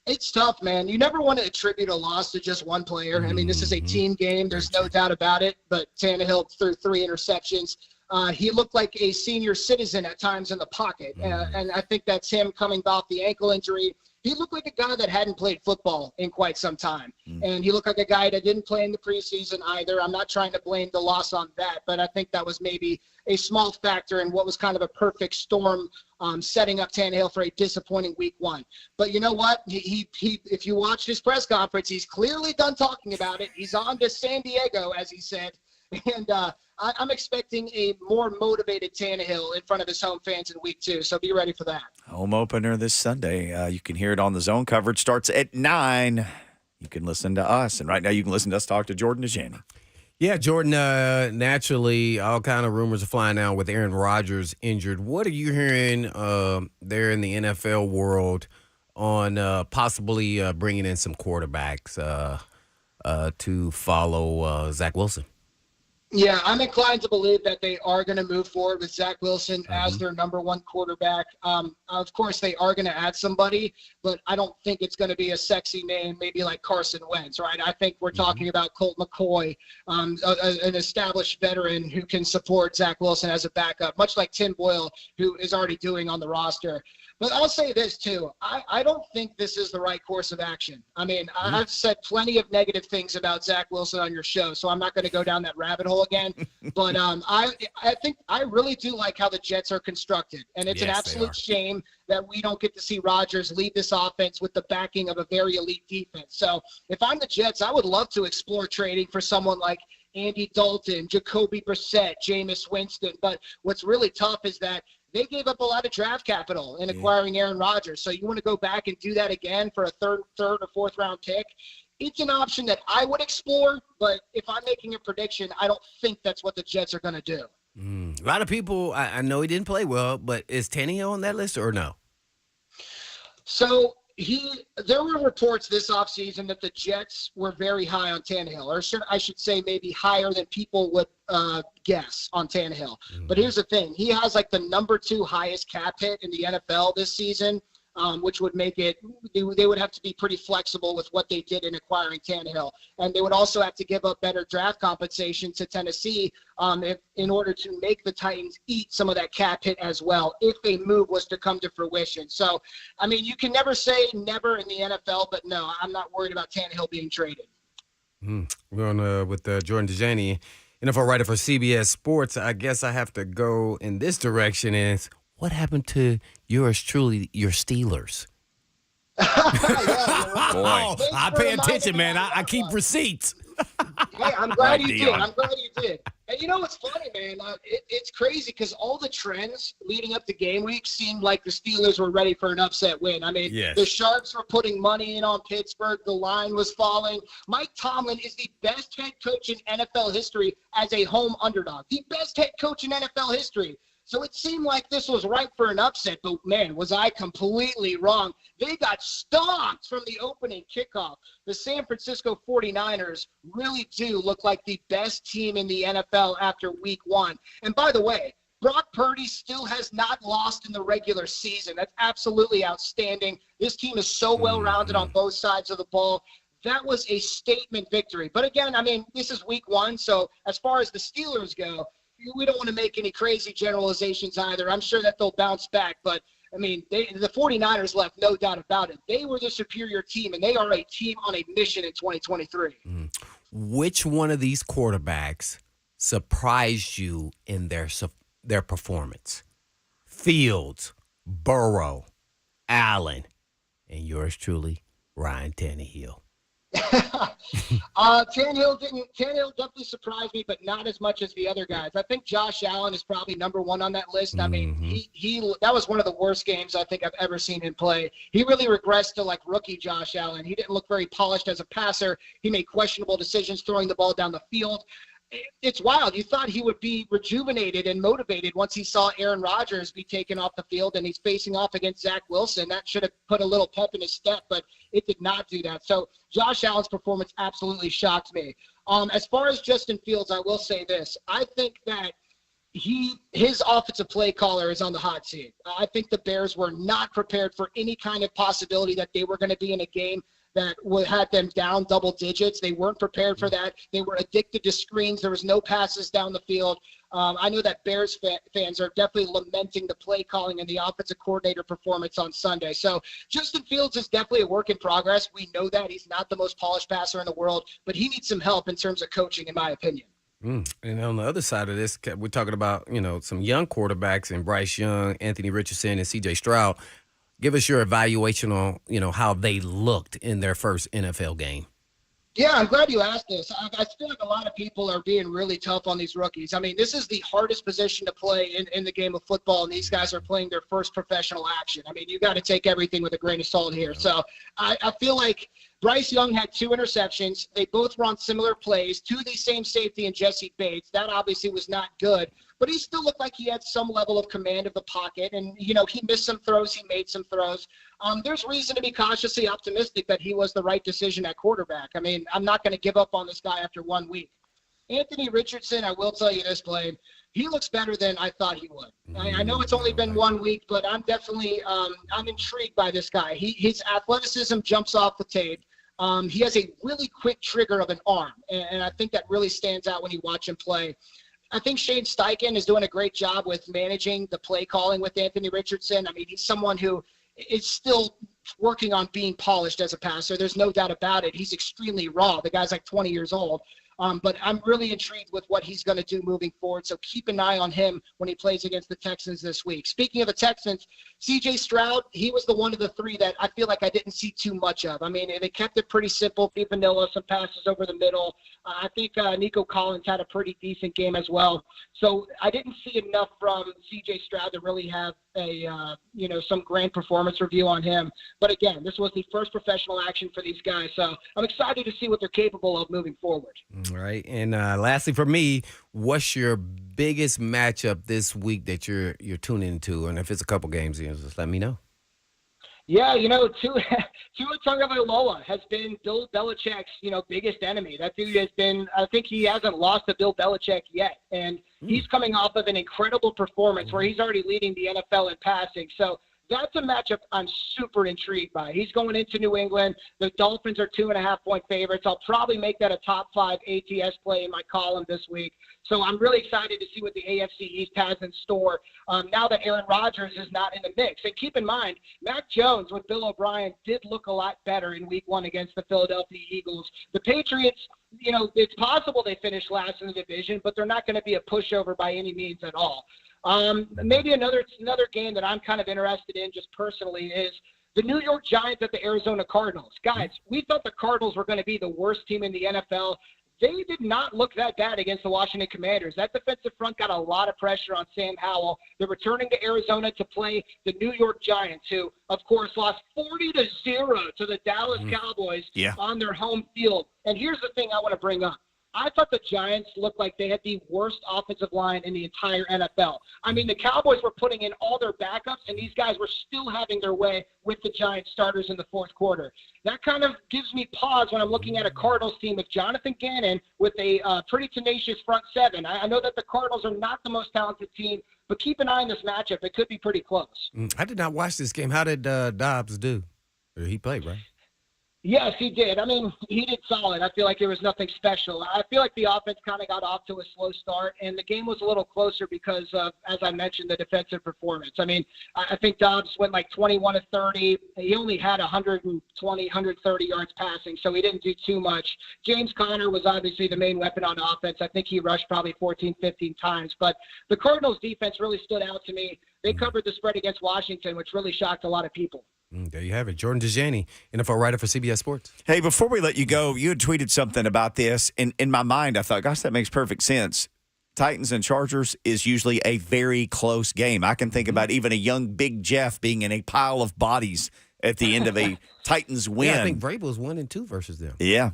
it's tough, man. You never want to attribute a loss to just one player. I mean, this is a team game. There's no doubt about it. But Tannehill threw 3 interceptions. He looked like a senior citizen at times in the pocket. And I think that's him coming off the ankle injury. He looked like a guy that hadn't played football in quite some time. And he looked like a guy that didn't play in the preseason either. I'm not trying to blame the loss on that, but I think that was maybe a small factor in what was kind of a perfect storm setting up Tannehill for a disappointing week one. But you know what? He if you watched his press conference, he's clearly done talking about it. He's on to San Diego, as he said. And I'm expecting a more motivated Tannehill in front of his home fans in week two. So be ready for that. Home opener this Sunday. You can hear it on the Zone. Coverage starts at 9. You can listen to us. And right now you can listen to us talk to Jordan Dajani. Yeah, Jordan, naturally, all kind of rumors are flying out with Aaron Rodgers injured. What are you hearing there in the NFL world on possibly bringing in some quarterbacks to follow Zach Wilson? Yeah, I'm inclined to believe that they are going to move forward with Zach Wilson as their number one quarterback. Of course, they are going to add somebody, but I don't think it's going to be a sexy name, maybe like Carson Wentz, right? I think we're talking about Colt McCoy, an established veteran who can support Zach Wilson as a backup, much like Tim Boyle, who is already doing on the roster. But I'll say this, too. I don't think this is the right course of action. I mean, I've said plenty of negative things about Zach Wilson on your show, so I'm not going to go down that rabbit hole again. But I think I really do like how the Jets are constructed. And it's an absolute shame that we don't get to see Rodgers lead this offense with the backing of a very elite defense. So if I'm the Jets, I would love to explore trading for someone like Andy Dalton, Jacoby Brissett, Jameis Winston. But what's really tough is that they gave up a lot of draft capital in acquiring Aaron Rodgers. So you want to go back and do that again for a third or fourth round pick? It's an option that I would explore, but if I'm making a prediction, I don't think that's what the Jets are going to do. A lot of people, I know he didn't play well, but is Tannehill on that list or no? So there were reports this offseason that the Jets were very high on Tannehill, or I should say maybe higher than people would guess on Tannehill. But here's the thing. He has like the number 2 highest cap hit in the NFL this season. which would make it they would have to be pretty flexible with what they did in acquiring Tannehill. And they would also have to give up better draft compensation to Tennessee in order to make the Titans eat some of that cap hit as well if a move was to come to fruition. So, I mean, you can never say never in the NFL, but no, I'm not worried about Tannehill being traded. We're on with Jordan Dajani, NFL writer for CBS Sports. I guess I have to go in this direction. Is what happened to yours truly, your Steelers? Boy, I pay attention, man. I keep receipts. Hey, I'm glad you did. I'm glad you did. And you know what's funny, man? It's crazy because all the trends leading up to game week seemed like the Steelers were ready for an upset win. I mean, The Sharks were putting money in on Pittsburgh. The line was falling. Mike Tomlin is the best head coach in NFL history as a home underdog. The best head coach in NFL history. So it seemed like this was ripe for an upset, but man, was I completely wrong. They got stomped from the opening kickoff. The San Francisco 49ers really do look like the best team in the NFL after week one. And by the way, Brock Purdy still has not lost in the regular season. That's absolutely outstanding. This team is so well-rounded on both sides of the ball. That was a statement victory. But again, I mean, this is week one, so as far as the Steelers go, we don't want to make any crazy generalizations either. I'm sure that they'll bounce back, but I mean, the 49ers left no doubt about it. They were the superior team, and they are a team on a mission in 2023. Which one of these quarterbacks surprised you in their performance? Fields, Burrow, Allen, and yours truly, Ryan Tannehill. Tannehill definitely surprised me, but not as much as the other guys. I think Josh Allen is probably number one on that list. I mean, he that was one of the worst games I think I've ever seen him play. He really regressed to like rookie Josh Allen. He didn't look very polished as a passer. He made questionable decisions throwing the ball down the field. It's wild. You thought he would be rejuvenated and motivated once he saw Aaron Rodgers be taken off the field and he's facing off against Zach Wilson. That should have put a little pep in his step, but it did not do that. So Josh Allen's performance absolutely shocked me. As far as Justin Fields, I will say this. I think that his offensive play caller is on the hot seat. I think the Bears were not prepared for any kind of possibility that they were going to be in a game that had them down double digits. They weren't prepared for that. They were addicted to screens. There was no passes down the field. I know that Bears fans are definitely lamenting the play calling and the offensive coordinator performance on Sunday. So Justin Fields is definitely a work in progress. We know that. He's not the most polished passer in the world, but he needs some help in terms of coaching, in my opinion. And on the other side of this, we're talking about, some young quarterbacks in Bryce Young, Anthony Richardson, and C.J. Stroud. Give us your evaluation on, how they looked in their first NFL game. Yeah, I'm glad you asked this. I feel like a lot of people are being really tough on these rookies. I mean, this is the hardest position to play in the game of football, and these guys are playing their first professional action. I mean, you got to take everything with a grain of salt here. So I feel like Bryce Young had 2 interceptions. They both were on similar plays to the same safety and Jesse Bates. That obviously was not good. But he still looked like he had some level of command of the pocket. And, he missed some throws. He made some throws. There's reason to be cautiously optimistic that he was the right decision at quarterback. I mean, I'm not going to give up on this guy after 1 week. Anthony Richardson, I will tell you this, Blaine, he looks better than I thought he would. I know it's only been 1 week, but I'm definitely I'm intrigued by this guy. His athleticism jumps off the tape. He has a really quick trigger of an arm, and I think that really stands out when you watch him play. I think Shane Steichen is doing a great job with managing the play calling with Anthony Richardson. I mean, he's someone who is still working on being polished as a passer. There's no doubt about it. He's extremely raw. The guy's like 20 years old. But I'm really intrigued with what he's going to do moving forward. So keep an eye on him when he plays against the Texans this week. Speaking of the Texans, C.J. Stroud, he was the one of the 3 that I feel like I didn't see too much of. I mean, they kept it pretty simple, pretty vanilla, some passes over the middle. I think Nico Collins had a pretty decent game as well. So I didn't see enough from C.J. Stroud to really have some grand performance review on him. But again, this was the first professional action for these guys. So I'm excited to see what they're capable of moving forward. All right. And lastly for me, what's your biggest matchup this week that you're tuning into? And if it's a couple games, just let me know. Yeah, Tua Tagovailoa has been Bill Belichick's, biggest enemy. That dude has been, I think he hasn't lost to Bill Belichick yet. And he's coming off of an incredible performance where he's already leading the NFL in passing. So that's a matchup I'm super intrigued by. He's going into New England. The Dolphins are 2.5-point favorites. I'll probably make that a top 5 ATS play in my column this week. So I'm really excited to see what the AFC East has in store now that Aaron Rodgers is not in the mix. And keep in mind, Mac Jones with Bill O'Brien did look a lot better in week 1 against the Philadelphia Eagles. The Patriots, it's possible they finish last in the division, but they're not going to be a pushover by any means at all. Maybe another game that I'm kind of interested in just personally is the New York Giants at the Arizona Cardinals. Guys, we thought the Cardinals were going to be the worst team in the NFL. They did not look that bad against the Washington Commanders. That defensive front got a lot of pressure on Sam Howell. They're returning to Arizona to play the New York Giants, who, of course, lost 40-0 to the Dallas Cowboys on their home field. And here's the thing I want to bring up. I thought the Giants looked like they had the worst offensive line in the entire NFL. I mean, the Cowboys were putting in all their backups, and these guys were still having their way with the Giants starters in the fourth quarter. That kind of gives me pause when I'm looking at a Cardinals team with Jonathan Gannon with a pretty tenacious front seven. I know that the Cardinals are not the most talented team, but keep an eye on this matchup. It could be pretty close. I did not watch this game. How did Dobbs do? He played, right? Yes, he did. I mean, he did solid. I feel like there was nothing special. I feel like the offense kind of got off to a slow start, and the game was a little closer because of, as I mentioned, the defensive performance. I mean, I think Dobbs went like 21 of 30. He only had 120, 130 yards passing, so he didn't do too much. James Conner was obviously the main weapon on offense. I think he rushed probably 14, 15 times. But the Cardinals' defense really stood out to me. They covered the spread against Washington, which really shocked a lot of people. There you have it. Jordan Dajani, NFL writer for CBS Sports. Hey, before we let you go, you had tweeted something about this. In my mind, I thought, gosh, that makes perfect sense. Titans and Chargers is usually a very close game. I can think about even a young Big Jeff being in a pile of bodies at the end of a Titans win. Yeah, I think Vrabel's 1-2 versus them. Yeah.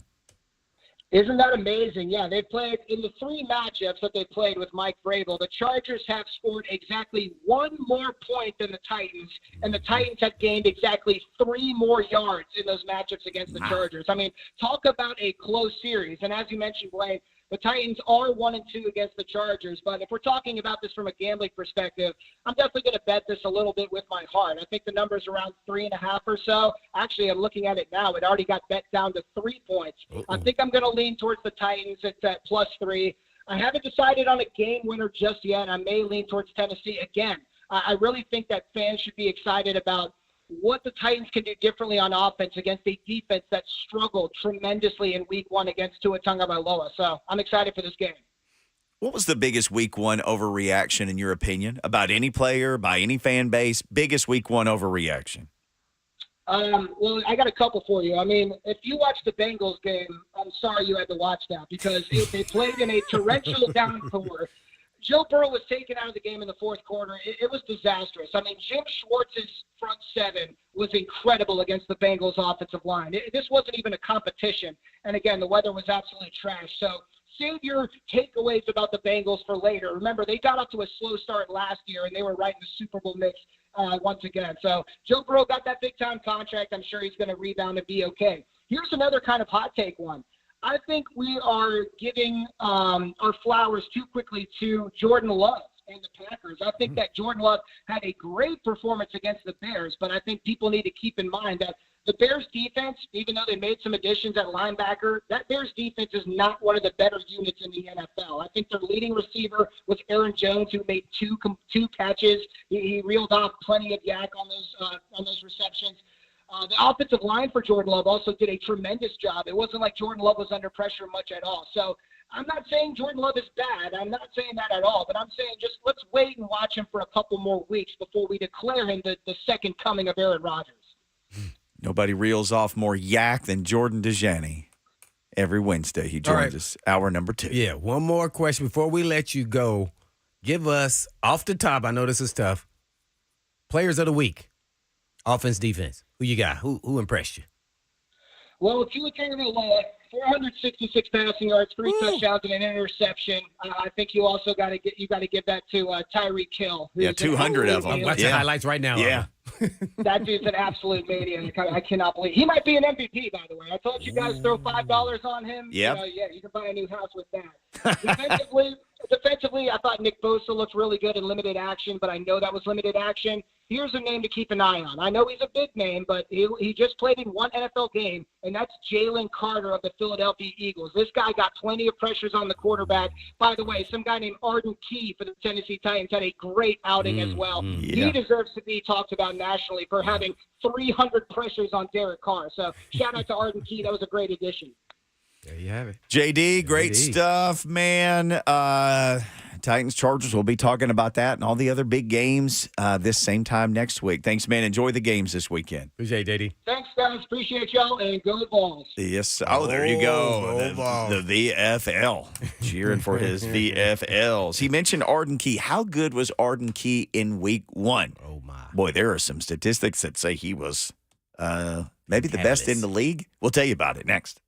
Isn't that amazing? Yeah, they played in the 3 matchups that they played with Mike Vrabel. The Chargers have scored exactly 1 more point than the Titans, and the Titans have gained exactly 3 more yards in those matchups against the Chargers. I mean, talk about a close series. And as you mentioned, Blaine, the Titans are 1-2 against the Chargers, but if we're talking about this from a gambling perspective, I'm definitely going to bet this a little bit with my heart. I think the number's around 3.5 or so. Actually, I'm looking at it now. It already got bet down to 3 points. I think I'm going to lean towards the Titans. It's at +3. I haven't decided on a game winner just yet. I may lean towards Tennessee again. I really think that fans should be excited about what the Titans can do differently on offense against a defense that struggled tremendously in week 1 against Tua Tagovailoa. So I'm excited for this game. What was the biggest week 1 overreaction in your opinion about any player, by any fan base? Biggest week 1 overreaction? Well, I got a couple for you. I mean, if you watched the Bengals game, I'm sorry you had to watch that because they played in a torrential downpour. Joe Burrow was taken out of the game in the fourth quarter. It was disastrous. I mean, Jim Schwartz's front seven was incredible against the Bengals' offensive line. This wasn't even a competition. And, again, the weather was absolutely trash. So save your takeaways about the Bengals for later. Remember, they got off to a slow start last year, and they were right in the Super Bowl mix once again. So Joe Burrow got that big-time contract. I'm sure he's going to rebound and be okay. Here's another kind of hot take one. I think we are giving our flowers too quickly to Jordan Love and the Packers. I think that Jordan Love had a great performance against the Bears, but I think people need to keep in mind that the Bears defense, even though they made some additions at linebacker, that Bears defense is not one of the better units in the NFL. I think their leading receiver was Aaron Jones, who made two catches. He reeled off plenty of yak on those receptions. The offensive line for Jordan Love also did a tremendous job. It wasn't like Jordan Love was under pressure much at all. So I'm not saying Jordan Love is bad. I'm not saying that at all. But I'm saying just let's wait and watch him for a couple more weeks before we declare him the second coming of Aaron Rodgers. Nobody reels off more yak than Jordan Dajani. Every Wednesday he joins us, hour number 2. Yeah, one more question before we let you go. Give us, off the top, I know this is tough, players of the week. Offense, defense. Who you got? Who impressed you? Well, if you look at 466 passing yards, 3 touchdowns, and an interception. I think you also got to give that to Tyreek Hill. Yeah, 200 of them. I'm watching highlights right now. Yeah. That dude's an absolute maniac. I cannot believe he might be an MVP. By the way, I told you guys throw $5 on him. Yep. You can buy a new house with that. Defensively, I thought Nick Bosa looked really good in limited action, but I know that was limited action. here's a name to keep an eye on. I know he's a big name, but he just played in one NFL game, and that's Jalen Carter of the Philadelphia Eagles. This guy got plenty of pressures on the quarterback. By the way, some guy named Arden Key for the Tennessee Titans had a great outing as well. He deserves to be talked about nationally for having 300 pressures on Derek Carr. So shout out to Arden Key. That was a great addition. There you have it. JD, great stuff, man. Titans, Chargers, we'll be talking about that and all the other big games this same time next week. Thanks, man. Enjoy the games this weekend. Appreciate it, JD. Thanks, guys. Appreciate y'all, and go Vols. Yes. Oh, there you go. The VFL. Cheering for his VFLs. He mentioned Arden Key. How good was Arden Key in week 1? Oh, my. Boy, there are some statistics that say he was maybe the best in the league. We'll tell you about it next.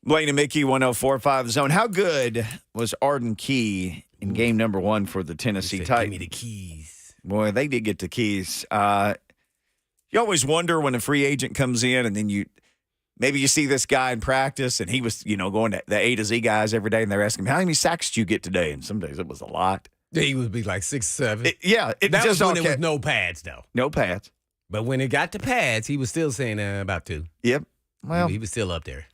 Blaine and Mickey, 104.5 Zone. How good was Arden Key in game number 1 for the Tennessee Titans? Give me the keys. Boy, they did get the keys. You always wonder when a free agent comes in and then maybe you see this guy in practice and he was, going to the A to Z guys every day and they're asking him, how many sacks did you get today? And some days it was a lot. He would be like 6, 7. That That just was when all it was no pads, though. No pads. But when it got to pads, he was still saying about 2. Yep. Well, he was still up there.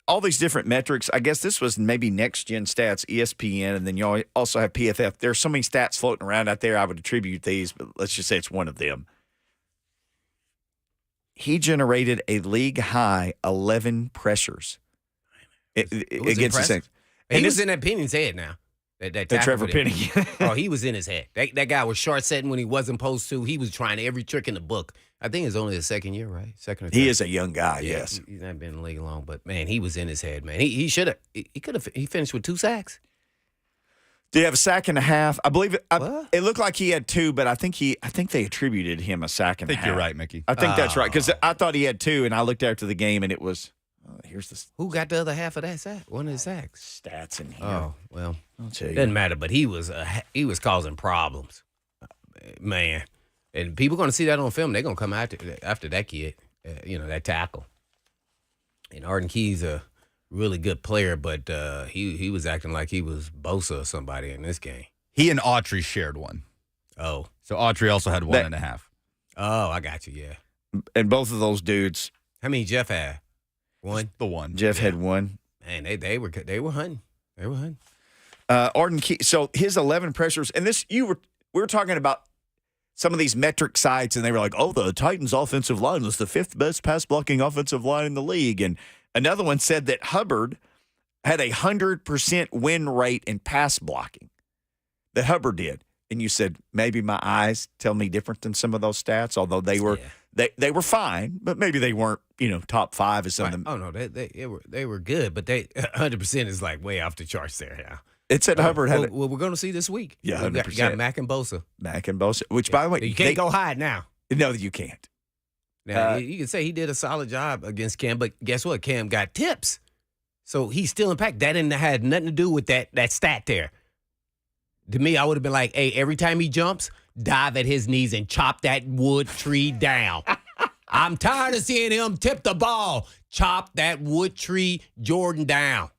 All these different metrics. I guess this was maybe Next Gen Stats, ESPN, and then you also have PFF. There's so many stats floating around out there. I would attribute these, but let's just say it's one of them. He generated a league high 11 pressures. It was against the Saints. He was in that Penny's head now. That Trevor Penny. Oh, he was in his head. That guy was short setting when he wasn't supposed to. He was trying every trick in the book. I think it's only his second year, right? Second or third. He is a young guy, yes. He's not been in the league long, but man, he was in his head, man. He should have. He could have. He finished with 2 sacks. Did he have a sack and a half? I believe it. It looked like he had 2, but I think they attributed him a sack and a half. I think you're right, Mickey. I think that's right because I thought he had 2, and I looked after the game, and it was. Here's the. Who got the other half of that sack? One of his sacks. Stats in here. Oh well, I'll tell you. Doesn't matter, but he was causing problems, man. And people going to see that on film. They're going to come after that kid, that tackle. And Arden Key's a really good player, but he was acting like he was Bosa or somebody in this game. He and Autry shared one. Oh. So Autry also had 1.5. Oh, I got you, yeah. And both of those dudes. How many Jeff had? 1? The 1. Jeff had 1. Man, they were hunting. They were hunting. Arden Key. So his 11 pressures, and this we were talking about some of these metric sites, and they were like, oh, the Titans' offensive line was the 5th best pass-blocking offensive line in the league. And another one said that Hubbard had 100% win rate in pass blocking, that Hubbard did. And you said, maybe my eyes tell me different than some of those stats, although they were they were fine, but maybe they weren't, top 5 as some of them. Oh, no, they were good, but 100% is like way off the charts there, yeah. It said Hubbard had well, we're going to see this week. Yeah, 100%. You got Mack and Bosa. Which, by the way, you can't go hide now. No, you can't. Now, you can say he did a solid job against Cam, but guess what? Cam got tips. So he's still in pack. That had nothing to do with that stat there. To me, I would have been like, hey, every time he jumps, dive at his knees and chop that wood tree down. I'm tired of seeing him tip the ball. Chop that wood tree Jordan down.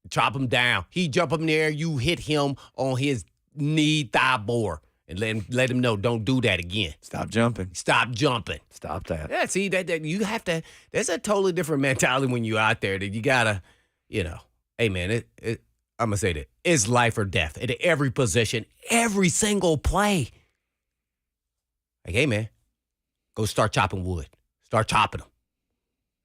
Chop him down. He jump up in the air, you hit him on his knee thigh bore. And let him know, don't do that again. Stop jumping. Stop jumping. Stop that. Yeah, see, that you have to, there's a totally different mentality when you're out there that you got to, hey, man, I'm going to say that. It's life or death at every position, every single play. Like, hey, man, go start chopping wood. Start chopping them.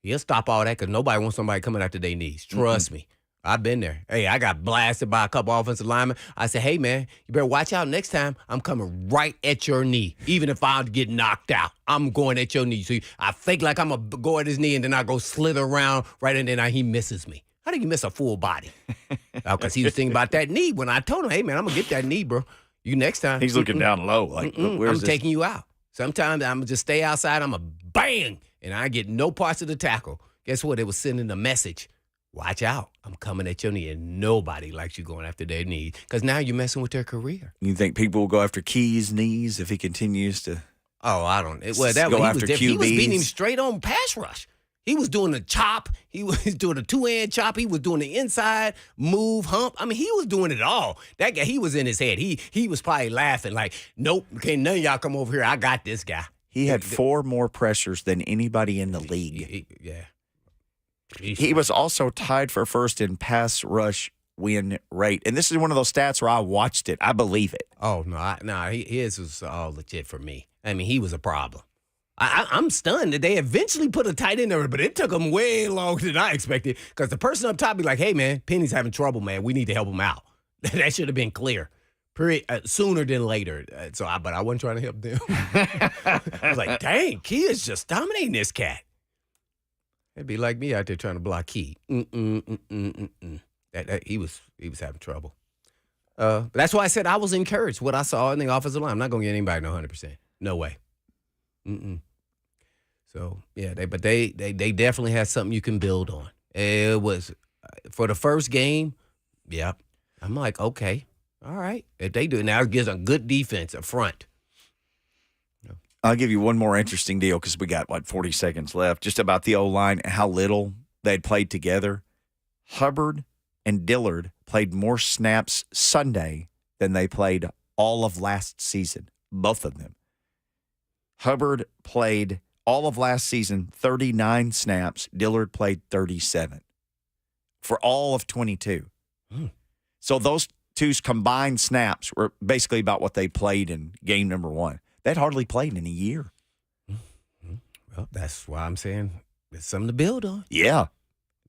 He'll stop all that because nobody wants somebody coming after their knees. Trust me. I've been there. Hey, I got blasted by a couple offensive linemen. I said, hey, man, you better watch out next time. I'm coming right at your knee. Even if I get knocked out, I'm going at your knee. So I fake like I'm going to go at his knee, and then I go slither around right, and then he misses me. How do you miss a full body? Because he was thinking about that knee when I told him, hey, man, I'm going to get that knee, bro. You next time. He's looking down low. Like, where's I'm taking you out. Sometimes I'm going to just stay outside. I'm going to bang, and I get no parts of the tackle. Guess what? It was sending a message. Watch out. I'm coming at your knee, and nobody likes you going after their knee because now you're messing with their career. You think people will go after Key's knees if he continues to Oh, I don't. Well, that go he after was He was beating him QBs? straight on pass rush. He was doing the chop. He was doing a two-hand chop. He was doing the inside move, hump. I mean, he was doing it all. That guy, he was in his head. He was probably laughing like, nope, can't none of y'all come over here. I got this guy. He had 4 more pressures than anybody in the league. Yeah. He was also tied for first in pass rush win rate. And this is one of those stats where I watched it. I believe it. Oh, no. His was all legit for me. I mean, he was a problem. I'm stunned that they eventually put a tight end there, but it took them way longer than I expected because the person up top be like, hey, man, Penny's having trouble, man. We need to help him out. That should have been clear. Sooner than later. But I wasn't trying to help them. I was like, dang, Key is just dominating this cat. It'd be like me out there trying to block Key. He was having trouble. But that's why I said I was encouraged what I saw in the offensive line. I'm not going to get anybody no 100%. No way. So yeah, they definitely had something you can build on. It was for the first game. Yep, I'm like, okay, all right. If they do it now, it gives a good defense up front. I'll give you one more interesting deal because we got, 40 seconds left, just about the O-line and how little they'd played together. Hubbard and Dillard played more snaps Sunday than they played all of last season, both of them. Hubbard played all of last season 39 snaps. Dillard played 37 for all of 22. So those two's combined snaps were basically about what they played in game number 1. They'd hardly played in a year. Well, that's why I'm saying there's something to build on. Yeah.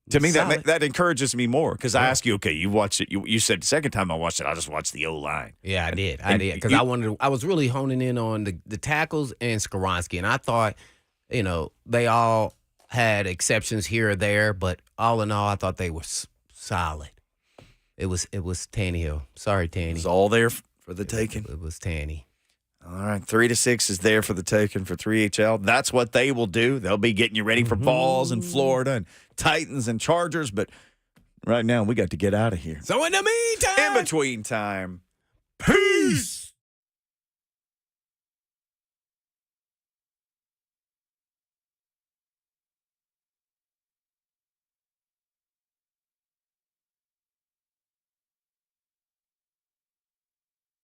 To me, Solid. that encourages me more because I ask you, okay, you watched it. You said the second time I watched it, I just watched the O-line. Yeah, I did. Because I was really honing in on the tackles and Skoronski, and I thought, they all had exceptions here or there, but all in all, I thought they were solid. It was Tannehill. Sorry, Tanny. It's all there for the taking. It was Tanny. All right, 3-6 is there for the taking for 3HL. That's what they will do. They'll be getting you ready for Vols in Florida and Titans and Chargers. But right now, we got to get out of here. So in the meantime, in between time, peace.